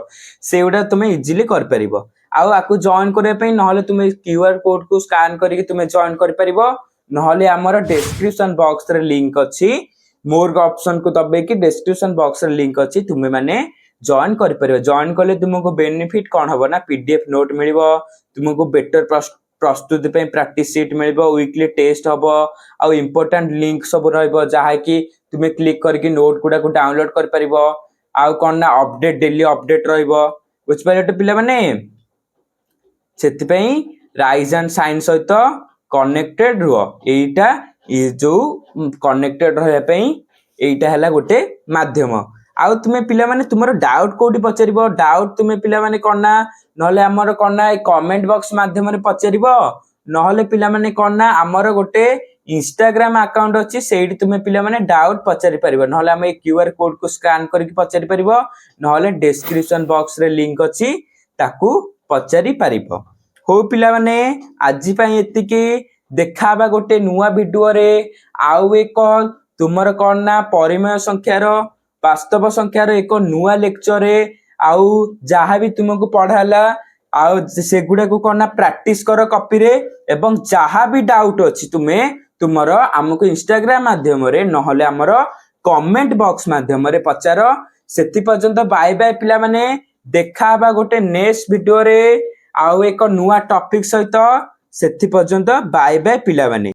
से गुडा तुमे इजीली कर परिबो आउ आकु जॉइन करे पई नहले तुमे क्यूआर कोड को स्कैन करके तुमे जॉइन कर परिबो नहले हमर डिस्क्रिप्शन बॉक्स रे लिंक अछि मोर ऑप्शन को दबे कि डिस्क्रिप्शन बॉक्स रे लिंक अछि तुमे माने जॉइन कर परिबो जॉइन करले तुमको बेनिफिट कोन हबो ना पीडीएफ नोट मिलिबो तुमको बेटर प्रस्तुति पे प्रैक्टिस शीट मिलिबो वीकली टेस्ट हबो आ इंपोर्टेंट लिंक सब रहइबो जहा कि तुमे क्लिक करके नोट गुडा को डाउनलोड कर परिबो आ कोन ना अपडेट डेली अपडेट रहइबो बुझ पाइले पिला माने सेति पई राइज एंड साइन सहित कनेक्टेड रुओ एटा ई जो कनेक्टेड रहय पई एटा हला गोटे माध्यम आ तुमे पिला माने तुमरो डाउट कोडी पचरिबो डाउट तुमे पिला माने कोना नहले हमर कोना कमेंट बॉक्स माध्यम रे पचरिबो नहले पिला माने कोना हमर गोटे इंस्टाग्राम अकाउंट अछि सेठी तुमे पिला माने डाउट पचरि परिबो नहले हम क्यूआर कोड को स्कैन करके पचरि परिबो नहले डिस्क्रिप्शन बॉक्स रे लिंक अछि ताकू पचरि परिबो हो पिला माने आजि पई एतिके देखाबा गोटे नुवा वीडियो रे आउ एक तुमर कोन ना परिमेय संख्या रो वास्तव संख्या रो एक नुवा लेक्चर रे आउ जहां भी तुमको पढाला आउ सेगुडा को कोन ना प्रैक्टिस करो कॉपी रे एवं जहां भी डाउट अछि तुमे तुमर हमको इंस्टाग्राम माध्यम रे नहले हमर कमेंट बॉक्स माध्यम रे पचारो सेति पर्यंत बाय बाय पिला माने देखाबा गोटे नेक्स्ट वीडियो रे आउ एक नुवा टॉपिक सहित सेति पर्यंत बाय बाय पिला माने।